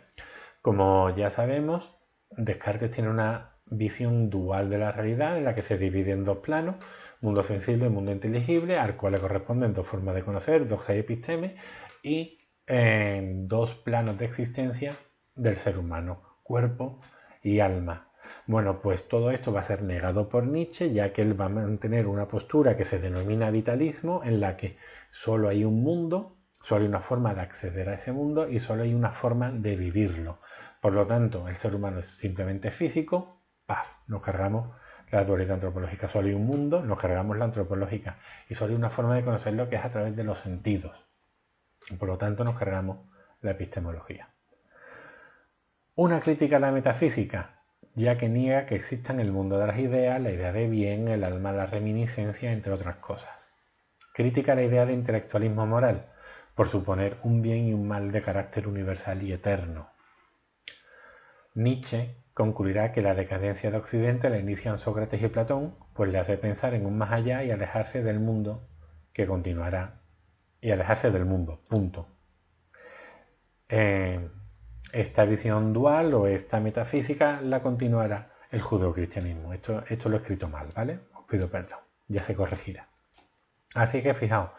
Como ya sabemos, Descartes tiene una visión dual de la realidad en la que se divide en dos planos, mundo sensible y mundo inteligible, al cual le corresponden dos formas de conocer, doxa y episteme, y dos planos de existencia del ser humano, cuerpo y alma. Bueno, pues todo esto va a ser negado por Nietzsche, ya que él va a mantener una postura que se denomina vitalismo, en la que solo hay un mundo, solo hay una forma de acceder a ese mundo y solo hay una forma de vivirlo. Por lo tanto, el ser humano es simplemente físico, ¡paf! Nos cargamos la dualidad antropológica. Solo hay un mundo, nos cargamos la antropológica. Y solo hay una forma de conocerlo que es a través de los sentidos. Por lo tanto, nos cargamos la epistemología. Una crítica a la metafísica, ya que niega que exista en el mundo de las ideas la idea de bien, el alma, la reminiscencia, entre otras cosas. Crítica a la idea de intelectualismo moral, por suponer un bien y un mal de carácter universal y eterno. Nietzsche concluirá que la decadencia de Occidente la inician Sócrates y Platón, pues le hace pensar en un más allá y alejarse del mundo que continuará. Y alejarse del mundo, punto. Esta visión dual o esta metafísica la continuará el judeocristianismo. Esto lo he escrito mal, ¿vale? Os pido perdón, ya se corregirá. Así que fijaos,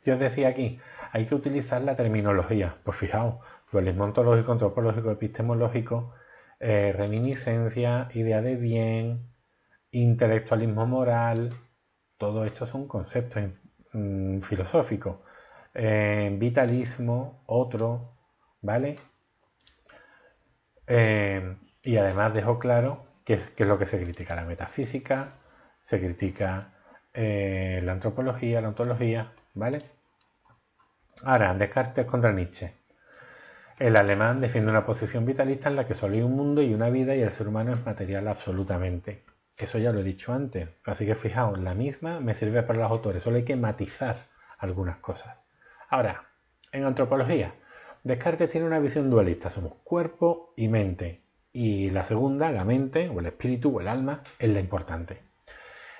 yo os decía aquí, hay que utilizar la terminología. Pues fijaos, dualismo ontológico, antropológico, epistemológico, reminiscencia, idea de bien, intelectualismo moral, todo esto son conceptos filosóficos. Vitalismo, otro, ¿vale? Y además dejo claro qué es lo que se critica: la metafísica, se critica la antropología, la ontología, ¿vale? Ahora, Descartes contra Nietzsche. El alemán defiende una posición vitalista en la que solo hay un mundo y una vida y el ser humano es material absolutamente. Eso ya lo he dicho antes, así que fijaos, la misma me sirve para los autores, solo hay que matizar algunas cosas. Ahora, en antropología, Descartes tiene una visión dualista, somos cuerpo y mente, y la segunda, la mente, o el espíritu, o el alma, es la importante.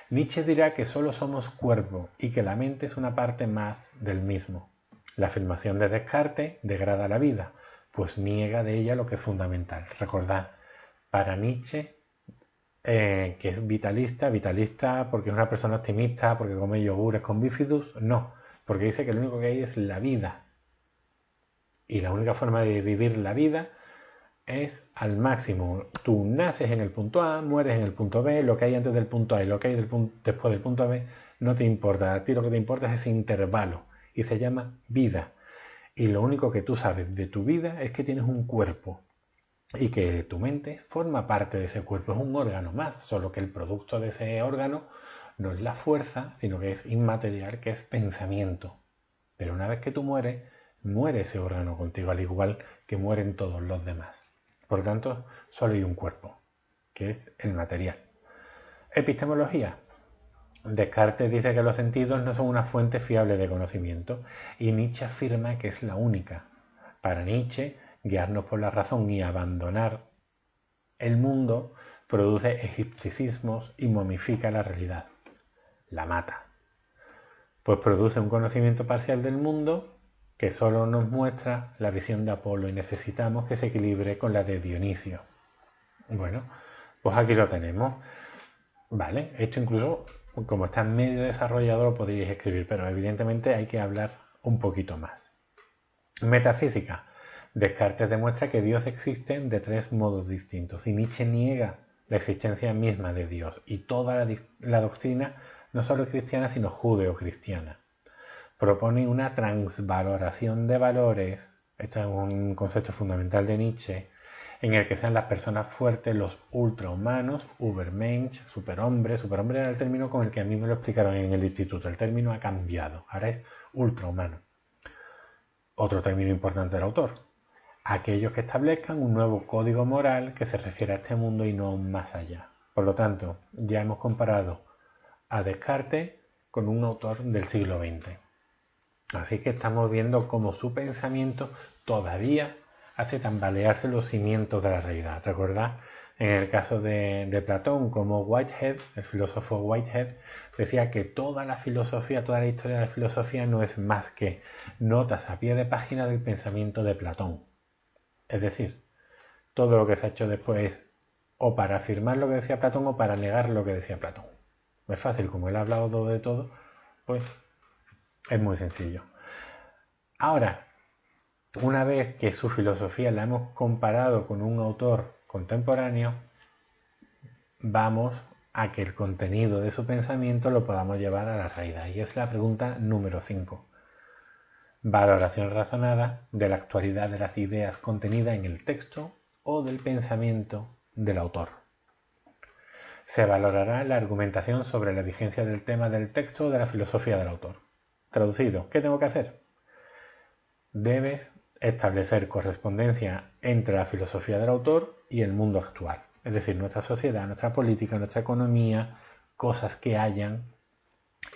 Nietzsche dirá que solo somos cuerpo y que la mente es una parte más del mismo. La afirmación de Descartes degrada la vida, pues niega de ella lo que es fundamental. Recordad, para Nietzsche, que es vitalista porque es una persona optimista, porque come yogures con bifidus, no, porque dice que lo único que hay es la vida. Y la única forma de vivir la vida es al máximo. Tú naces en el punto A, mueres en el punto B, lo que hay antes del punto A y lo que hay después del punto B no te importa. A ti lo que te importa es ese intervalo y se llama vida. Y lo único que tú sabes de tu vida es que tienes un cuerpo y que tu mente forma parte de ese cuerpo, es un órgano más, solo que el producto de ese órgano no es la fuerza, sino que es inmaterial, que es pensamiento. Pero una vez que tú mueres, muere ese órgano contigo, al igual que mueren todos los demás. Por lo tanto, solo hay un cuerpo, que es el material. Epistemología. Descartes dice que los sentidos no son una fuente fiable de conocimiento y Nietzsche afirma que es la única. Para Nietzsche, guiarnos por la razón y abandonar el mundo produce egipticismos y momifica la realidad. La mata. Pues produce un conocimiento parcial del mundo que solo nos muestra la visión de Apolo y necesitamos que se equilibre con la de Dionisio. Bueno, pues aquí lo tenemos. Vale, esto incluso, como está medio desarrollado, lo podríais escribir, pero evidentemente hay que hablar un poquito más. Metafísica. Descartes demuestra que Dios existe de tres modos distintos y Nietzsche niega la existencia misma de Dios y toda la doctrina, no solo cristiana, sino judeocristiana. Propone una transvaloración de valores, esto es un concepto fundamental de Nietzsche, en el que sean las personas fuertes los ultrahumanos, Übermensch, superhombre. Superhombre era el término con el que a mí me lo explicaron en el instituto. El término ha cambiado, ahora es ultrahumano. Otro término importante del autor: aquellos que establezcan un nuevo código moral que se refiere a este mundo y no a un más allá. Por lo tanto, ya hemos comparado a Descartes con un autor del siglo XX. Así que estamos viendo cómo su pensamiento todavía hace tambalearse los cimientos de la realidad. ¿Recordad? En el caso de Platón, como Whitehead, el filósofo Whitehead, decía que toda la filosofía, toda la historia de la filosofía no es más que notas a pie de página del pensamiento de Platón. Es decir, todo lo que se ha hecho después es o para afirmar lo que decía Platón o para negar lo que decía Platón. Es fácil, como él ha hablado de todo, pues es muy sencillo. Ahora, una vez que su filosofía la hemos comparado con un autor contemporáneo, vamos a que el contenido de su pensamiento lo podamos llevar a la realidad. Y es la pregunta número 5. Valoración razonada de la actualidad de las ideas contenidas en el texto o del pensamiento del autor. Se valorará la argumentación sobre la vigencia del tema del texto o de la filosofía del autor. Traducido, ¿qué tengo que hacer? Debes establecer correspondencia entre la filosofía del autor y el mundo actual. Es decir, nuestra sociedad, nuestra política, nuestra economía, cosas que hayan.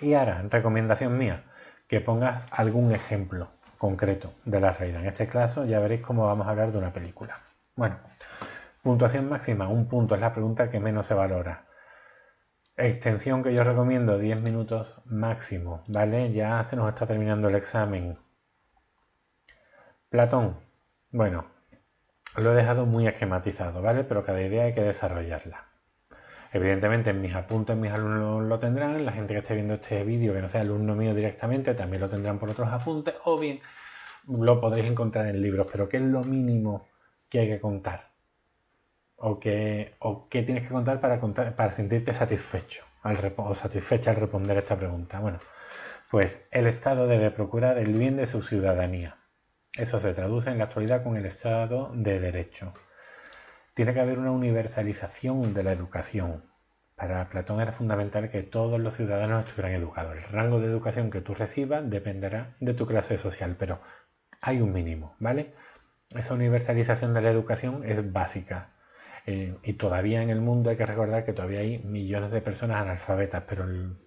Y ahora, recomendación mía, que pongas algún ejemplo concreto de la realidad. En este caso ya veréis cómo vamos a hablar de una película. Bueno, puntuación máxima, 1 punto, es la pregunta que menos se valora. Extensión que yo recomiendo, 10 minutos máximo, ¿vale? Ya se nos está terminando el examen. Platón, bueno, lo he dejado muy esquematizado, ¿vale? Pero cada idea hay que desarrollarla. Evidentemente en mis apuntes mis alumnos lo tendrán, la gente que esté viendo este vídeo que no sea alumno mío directamente también lo tendrán por otros apuntes, o bien lo podréis encontrar en libros, pero ¿qué es lo mínimo que hay que contar? ¿O qué tienes que contar para sentirte satisfecho o satisfecha al responder esta pregunta? Bueno, pues el Estado debe procurar el bien de su ciudadanía. Eso se traduce en la actualidad con el Estado de Derecho. Tiene que haber una universalización de la educación. Para Platón era fundamental que todos los ciudadanos estuvieran educados. El rango de educación que tú recibas dependerá de tu clase social, pero hay un mínimo, ¿vale? Esa universalización de la educación es básica. Y todavía en el mundo hay que recordar que todavía hay millones de personas analfabetas, pero en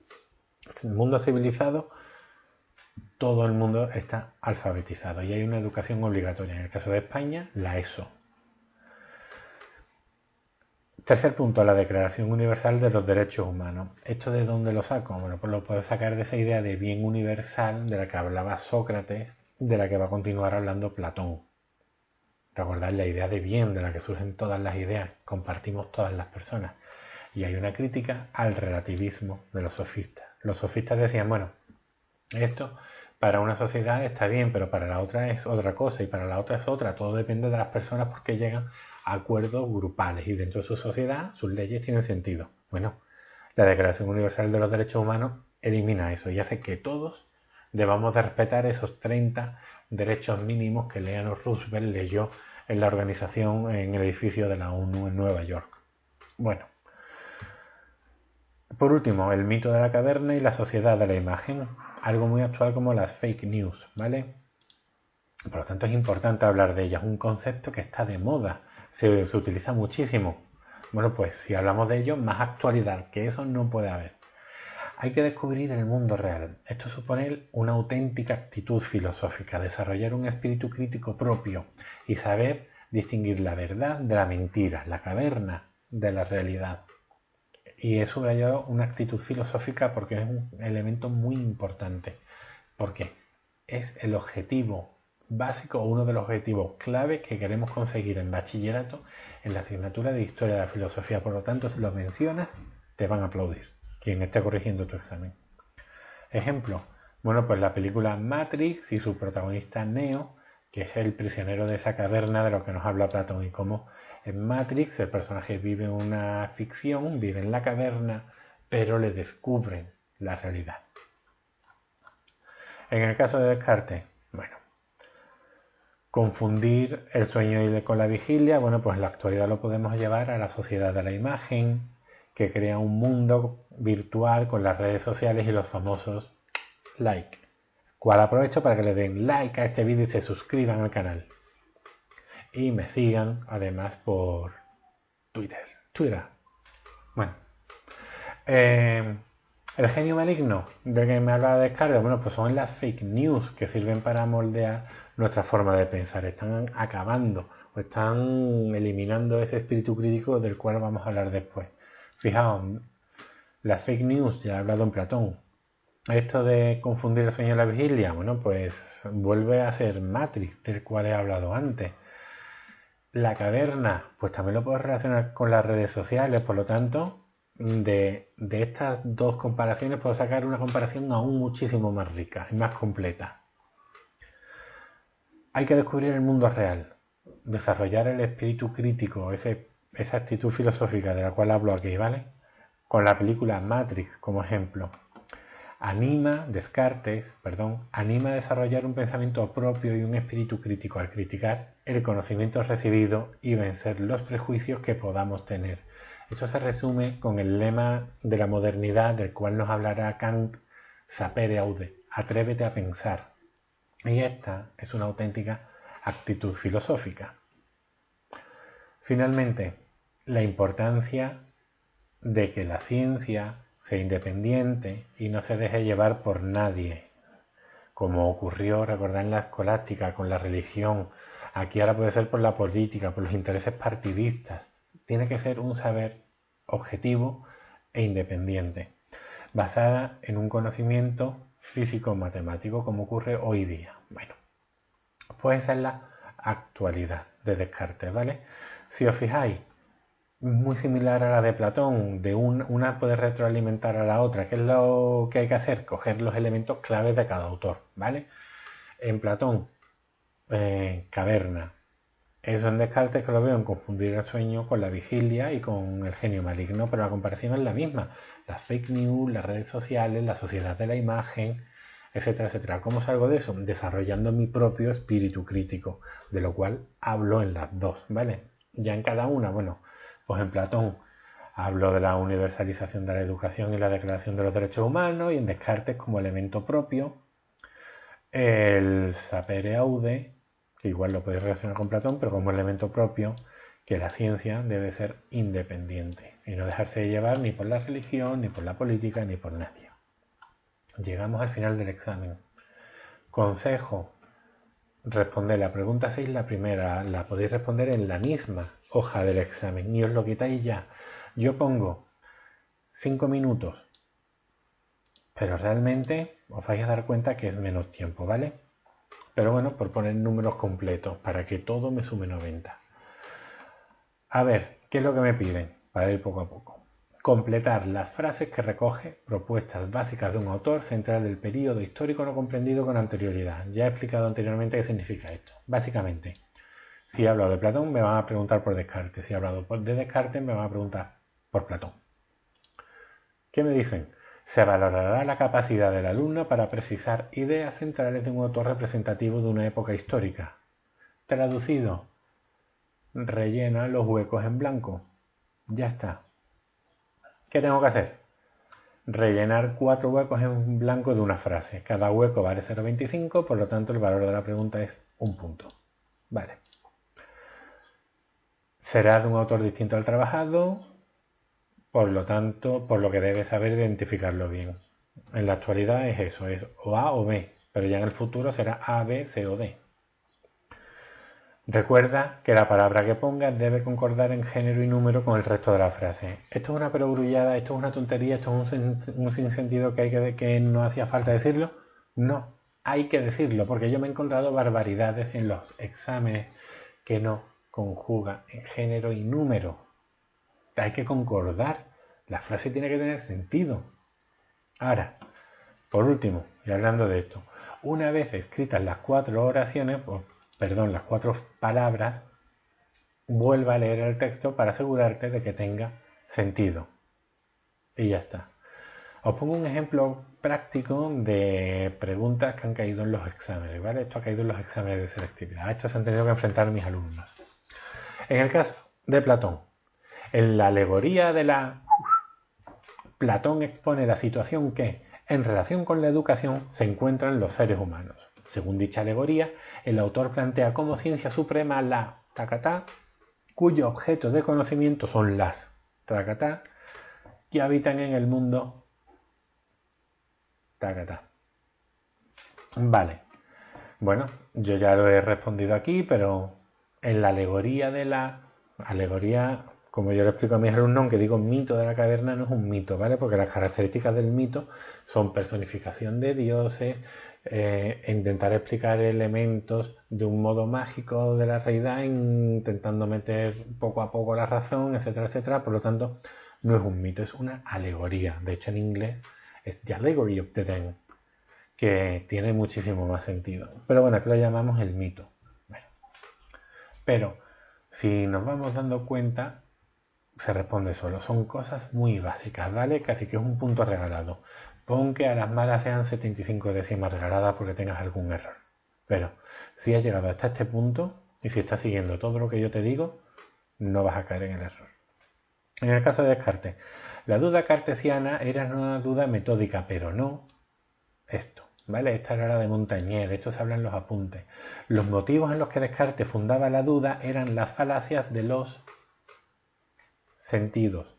el mundo civilizado todo el mundo está alfabetizado y hay una educación obligatoria. En el caso de España, la ESO. Tercer punto, la Declaración Universal de los Derechos Humanos. ¿Esto de dónde lo saco? Bueno, pues lo puedo sacar de esa idea de bien universal de la que hablaba Sócrates, de la que va a continuar hablando Platón. Recordad la idea de bien de la que surgen todas las ideas, compartimos todas las personas. Y hay una crítica al relativismo de los sofistas. Los sofistas decían, bueno, esto para una sociedad está bien, pero para la otra es otra cosa y para la otra es otra. Todo depende de las personas porque llegan a acuerdos grupales y dentro de su sociedad sus leyes tienen sentido. Bueno, la Declaración Universal de los Derechos Humanos elimina eso y hace que todos debamos de respetar esos 30 derechos mínimos que Eleanor Roosevelt leyó en la organización en el edificio de la ONU en Nueva York. Bueno, por último, el mito de la caverna y la sociedad de la imagen, algo muy actual como las fake news, ¿vale? Por lo tanto es importante hablar de ellas, un concepto que está de moda, se utiliza muchísimo. Bueno, pues si hablamos de ello, más actualidad, que eso no puede haber. Hay que descubrir el mundo real. Esto supone una auténtica actitud filosófica, desarrollar un espíritu crítico propio y saber distinguir la verdad de la mentira, la caverna de la realidad. Y he subrayado una actitud filosófica porque es un elemento muy importante. Porque es el objetivo básico o uno de los objetivos clave que queremos conseguir en bachillerato en la asignatura de Historia de la Filosofía. Por lo tanto, si lo mencionas, te van a aplaudir quien esté corrigiendo tu examen. Ejemplo, bueno, pues la película Matrix y su protagonista Neo, que es el prisionero de esa caverna de lo que nos habla Platón, y cómo en Matrix el personaje vive una ficción, vive en la caverna, pero le descubren la realidad. En el caso de Descartes, bueno, confundir el sueño con la vigilia, bueno, pues en la actualidad lo podemos llevar a la sociedad de la imagen, que crea un mundo virtual con las redes sociales y los famosos like. Cual aprovecho para que le den like a este vídeo y se suscriban al canal. Y me sigan además por Twitter. Bueno, El genio maligno del que me hablaba Descartes, bueno, pues son las fake news que sirven para moldear nuestra forma de pensar. Están acabando o están eliminando ese espíritu crítico del cual vamos a hablar después. Fijaos, las fake news, ya he hablado en Platón. Esto de confundir el sueño y la vigilia, bueno, pues vuelve a ser Matrix, del cual he hablado antes. La caverna, pues también lo puedo relacionar con las redes sociales, por lo tanto, de estas dos comparaciones puedo sacar una comparación aún muchísimo más rica y más completa. Hay que descubrir el mundo real, desarrollar el espíritu crítico, esa actitud filosófica de la cual hablo aquí, ¿vale? Con la película Matrix como ejemplo. Descartes anima a desarrollar un pensamiento propio y un espíritu crítico al criticar el conocimiento recibido y vencer los prejuicios que podamos tener. Esto se resume con el lema de la modernidad del cual nos hablará Kant, sapere aude, atrévete a pensar. Y esta es una auténtica actitud filosófica. Finalmente, la importancia de que la ciencia sea independiente y no se deje llevar por nadie, como ocurrió, recordad, en la escolástica con la religión. Aquí ahora puede ser por la política, por los intereses partidistas. Tiene que ser un saber objetivo e independiente, basada en un conocimiento físico-matemático, como ocurre hoy día. Bueno, pues esa es la actualidad de Descartes, ¿vale? Si os fijáis, muy similar a la de Platón, una puede retroalimentar a la otra. ¿Qué es lo que hay que hacer? Coger los elementos claves de cada autor, ¿vale? En Platón, caverna. Eso en Descartes, que lo veo en confundir el sueño con la vigilia y con el genio maligno, pero la comparación es la misma. Las fake news, las redes sociales, la sociedad de la imagen, etcétera, etcétera. ¿Cómo salgo de eso? Desarrollando mi propio espíritu crítico, de lo cual hablo en las dos, ¿vale? Ya en cada una, bueno, pues en Platón hablo de la universalización de la educación y la declaración de los derechos humanos, y en Descartes como elemento propio el sapere aude, que igual lo podéis relacionar con Platón, pero como elemento propio, que la ciencia debe ser independiente y no dejarse llevar ni por la religión, ni por la política, ni por nadie. Llegamos al final del examen. Consejo: responder la pregunta 6, la primera, la podéis responder en la misma hoja del examen y os lo quitáis ya. Yo pongo 5 minutos, pero realmente os vais a dar cuenta que es menos tiempo, ¿vale? Pero bueno, por poner números completos, para que todo me sume 90. A ver, ¿qué es lo que me piden? Para ir poco a poco. Completar las frases que recoge propuestas básicas de un autor central del periodo histórico no comprendido con anterioridad. Ya he explicado anteriormente qué significa esto. Básicamente, si he hablado de Platón, me van a preguntar por Descartes. Si he hablado de Descartes, me van a preguntar por Platón. ¿Qué me dicen? Se valorará la capacidad del alumno para precisar ideas centrales de un autor representativo de una época histórica. Traducido: rellena los huecos en blanco. Ya está. ¿Qué tengo que hacer? Rellenar 4 huecos en blanco de una frase. Cada hueco vale 0,25, por lo tanto el valor de la pregunta es 1 punto. Vale. Será de un autor distinto al trabajado, por lo tanto, por lo que debes saber identificarlo bien. En la actualidad es eso, es o A o B, pero ya en el futuro será A, B, C o D. Recuerda que la palabra que pongas debe concordar en género y número con el resto de la frase. Esto es una perogrullada, esto es una tontería, esto es un sinsentido que no hacía falta decirlo. No, hay que decirlo, porque yo me he encontrado barbaridades en los exámenes que no conjugan en género y número. Hay que concordar, la frase tiene que tener sentido. Ahora, por último, y hablando de esto, una vez escritas las 4 oraciones, las 4 palabras, vuelva a leer el texto para asegurarte de que tenga sentido. Y ya está. Os pongo un ejemplo práctico de preguntas que han caído en los exámenes, ¿vale? Esto ha caído en los exámenes de selectividad. A esto se han tenido que enfrentar mis alumnos. En el caso de Platón, en la alegoría de Platón expone la situación que, en relación con la educación, se encuentran los seres humanos. Según dicha alegoría, el autor plantea como ciencia suprema la tacatá, cuyo objeto de conocimiento son las tacatá, que habitan en el mundo Tácata. Vale. Bueno, yo ya lo he respondido aquí, pero en la alegoría como yo le explico a mis alumnos, aunque digo mito de la caverna, no es un mito, ¿vale? Porque las características del mito son personificación de dioses, intentar explicar elementos de un modo mágico de la realidad, intentando meter poco a poco la razón, etcétera, etcétera. Por lo tanto, no es un mito, es una alegoría. De hecho, en inglés es The Allegory of the Dead, que tiene muchísimo más sentido. Pero bueno, aquí lo llamamos el mito. Bueno, pero si nos vamos dando cuenta, se responde solo. Son cosas muy básicas, ¿vale? Casi que es un punto regalado. Pon que a las malas sean 75 décimas regaladas porque tengas algún error. Pero si has llegado hasta este punto y si estás siguiendo todo lo que yo te digo, no vas a caer en el error. En el caso de Descartes, la duda cartesiana era una duda metódica, pero no esto, ¿vale? Esta era la de Montaigne, de esto se habla en los apuntes. Los motivos en los que Descartes fundaba la duda eran las falacias de los sentidos,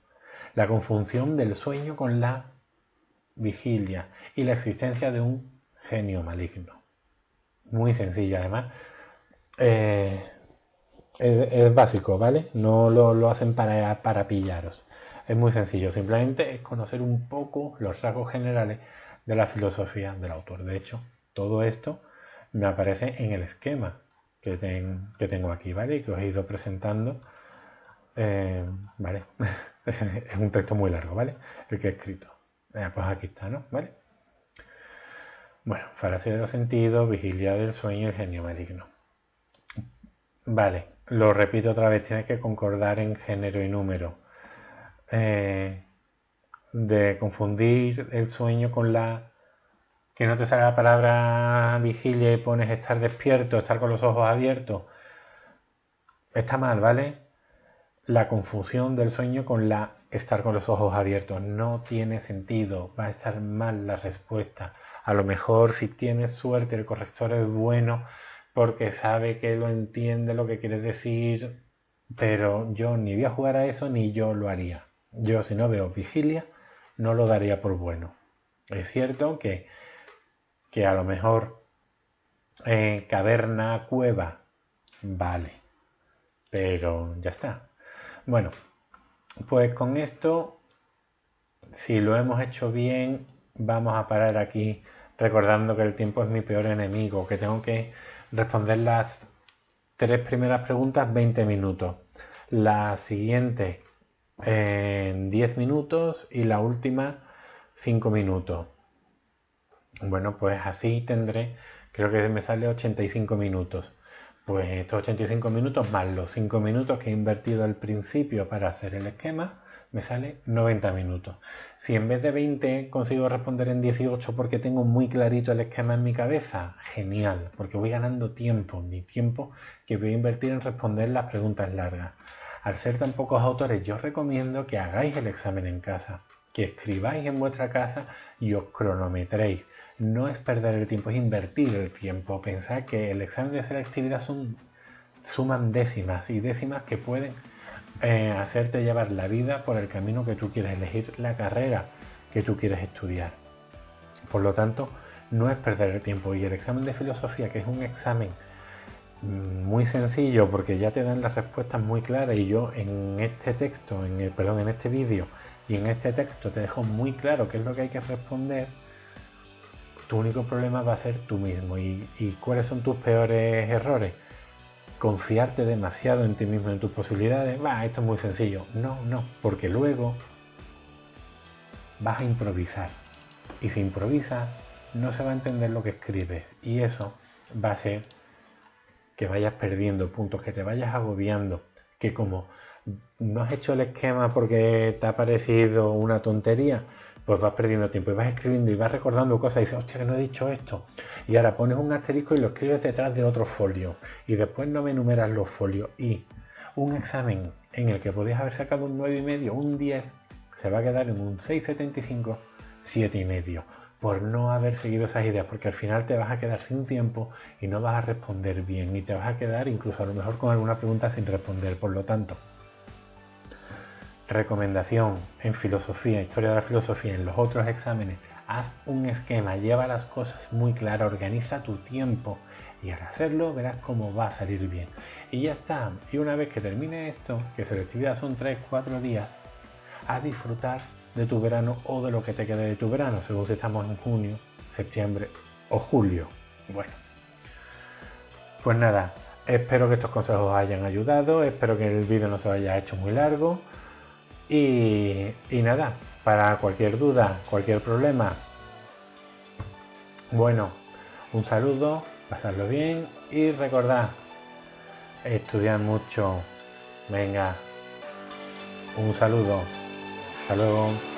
la confusión del sueño con la vigilia y la existencia de un genio maligno. Muy sencillo, además. Es básico, ¿vale? No lo hacen para pillaros. Es muy sencillo, simplemente es conocer un poco los rasgos generales de la filosofía del autor. De hecho, todo esto me aparece en el esquema que tengo aquí, ¿vale? Y que os he ido presentando. Vale, es un texto muy largo, ¿vale? El que he escrito. Pues aquí está, ¿no? ¿Vale? Bueno, falacia de los sentidos, vigilia del sueño y el genio maligno. Vale, lo repito otra vez, tienes que concordar en género y número. De confundir el sueño con la... Que no te sale la palabra vigilia y pones estar despierto, estar con los ojos abiertos. Está mal, ¿vale? La confusión del sueño con la estar con los ojos abiertos. No tiene sentido, va a estar mal la respuesta. A lo mejor si tienes suerte el corrector es bueno porque sabe que lo entiende lo que quieres decir, pero yo ni voy a jugar a eso ni yo lo haría. Yo si no veo vigilia no lo daría por bueno. Es cierto que a lo mejor caverna, cueva, vale, pero ya está. Bueno, pues con esto, si lo hemos hecho bien, vamos a parar aquí recordando que el tiempo es mi peor enemigo, que tengo que responder las 3 primeras preguntas 20 minutos, la siguiente en 10 minutos y la última 5 minutos. Bueno, pues así tendré, creo que me sale 85 minutos. Pues estos 85 minutos más los 5 minutos que he invertido al principio para hacer el esquema, me sale 90 minutos. Si en vez de 20 consigo responder en 18 porque tengo muy clarito el esquema en mi cabeza, genial, porque voy ganando tiempo, mi tiempo que voy a invertir en responder las preguntas largas. Al ser tan pocos autores, yo os recomiendo que hagáis el examen en casa, que escribáis en vuestra casa y os cronometréis. No es perder el tiempo, es invertir el tiempo. Pensad que el examen de selectividad suman décimas y décimas que pueden hacerte llevar la vida por el camino que tú quieres, elegir la carrera que tú quieres estudiar. Por lo tanto, no es perder el tiempo. Y el examen de filosofía, que es un examen muy sencillo porque ya te dan las respuestas muy claras, y yo en este texto, en este vídeo y en este texto te dejo muy claro qué es lo que hay que responder. Tu único problema va a ser tú mismo. ¿Y cuáles son tus peores errores? Confiarte demasiado en ti mismo, en tus posibilidades. Esto es muy sencillo. No, porque luego vas a improvisar. Y si improvisas, no se va a entender lo que escribes. Y eso va a hacer que vayas perdiendo puntos, que te vayas agobiando. Que como no has hecho el esquema porque te ha parecido una tontería, pues vas perdiendo tiempo y vas escribiendo y vas recordando cosas y dices, hostia, que no he dicho esto. Y ahora pones un asterisco y lo escribes detrás de otro folio. Y después no me enumeras los folios. Y un examen en el que podías haber sacado un 9,5, un 10, se va a quedar en un 6,75, 7,5. Por no haber seguido esas ideas, porque al final te vas a quedar sin tiempo y no vas a responder bien. Y te vas a quedar incluso a lo mejor con alguna pregunta sin responder. Por lo tanto, recomendación en filosofía, historia de la filosofía, en los otros exámenes, haz un esquema, lleva las cosas muy claras, organiza tu tiempo y al hacerlo verás cómo va a salir bien. Y ya está. Y una vez que termine esto, que selectividad son 3-4 días, a disfrutar de tu verano o de lo que te quede de tu verano, según si estamos en junio, septiembre o julio. Bueno, pues nada, espero que estos consejos os hayan ayudado, espero que el vídeo no se haya hecho muy largo y nada, para cualquier duda, cualquier problema, bueno, un saludo, pasadlo bien y recordad, estudiad mucho. Venga, un saludo, hasta luego.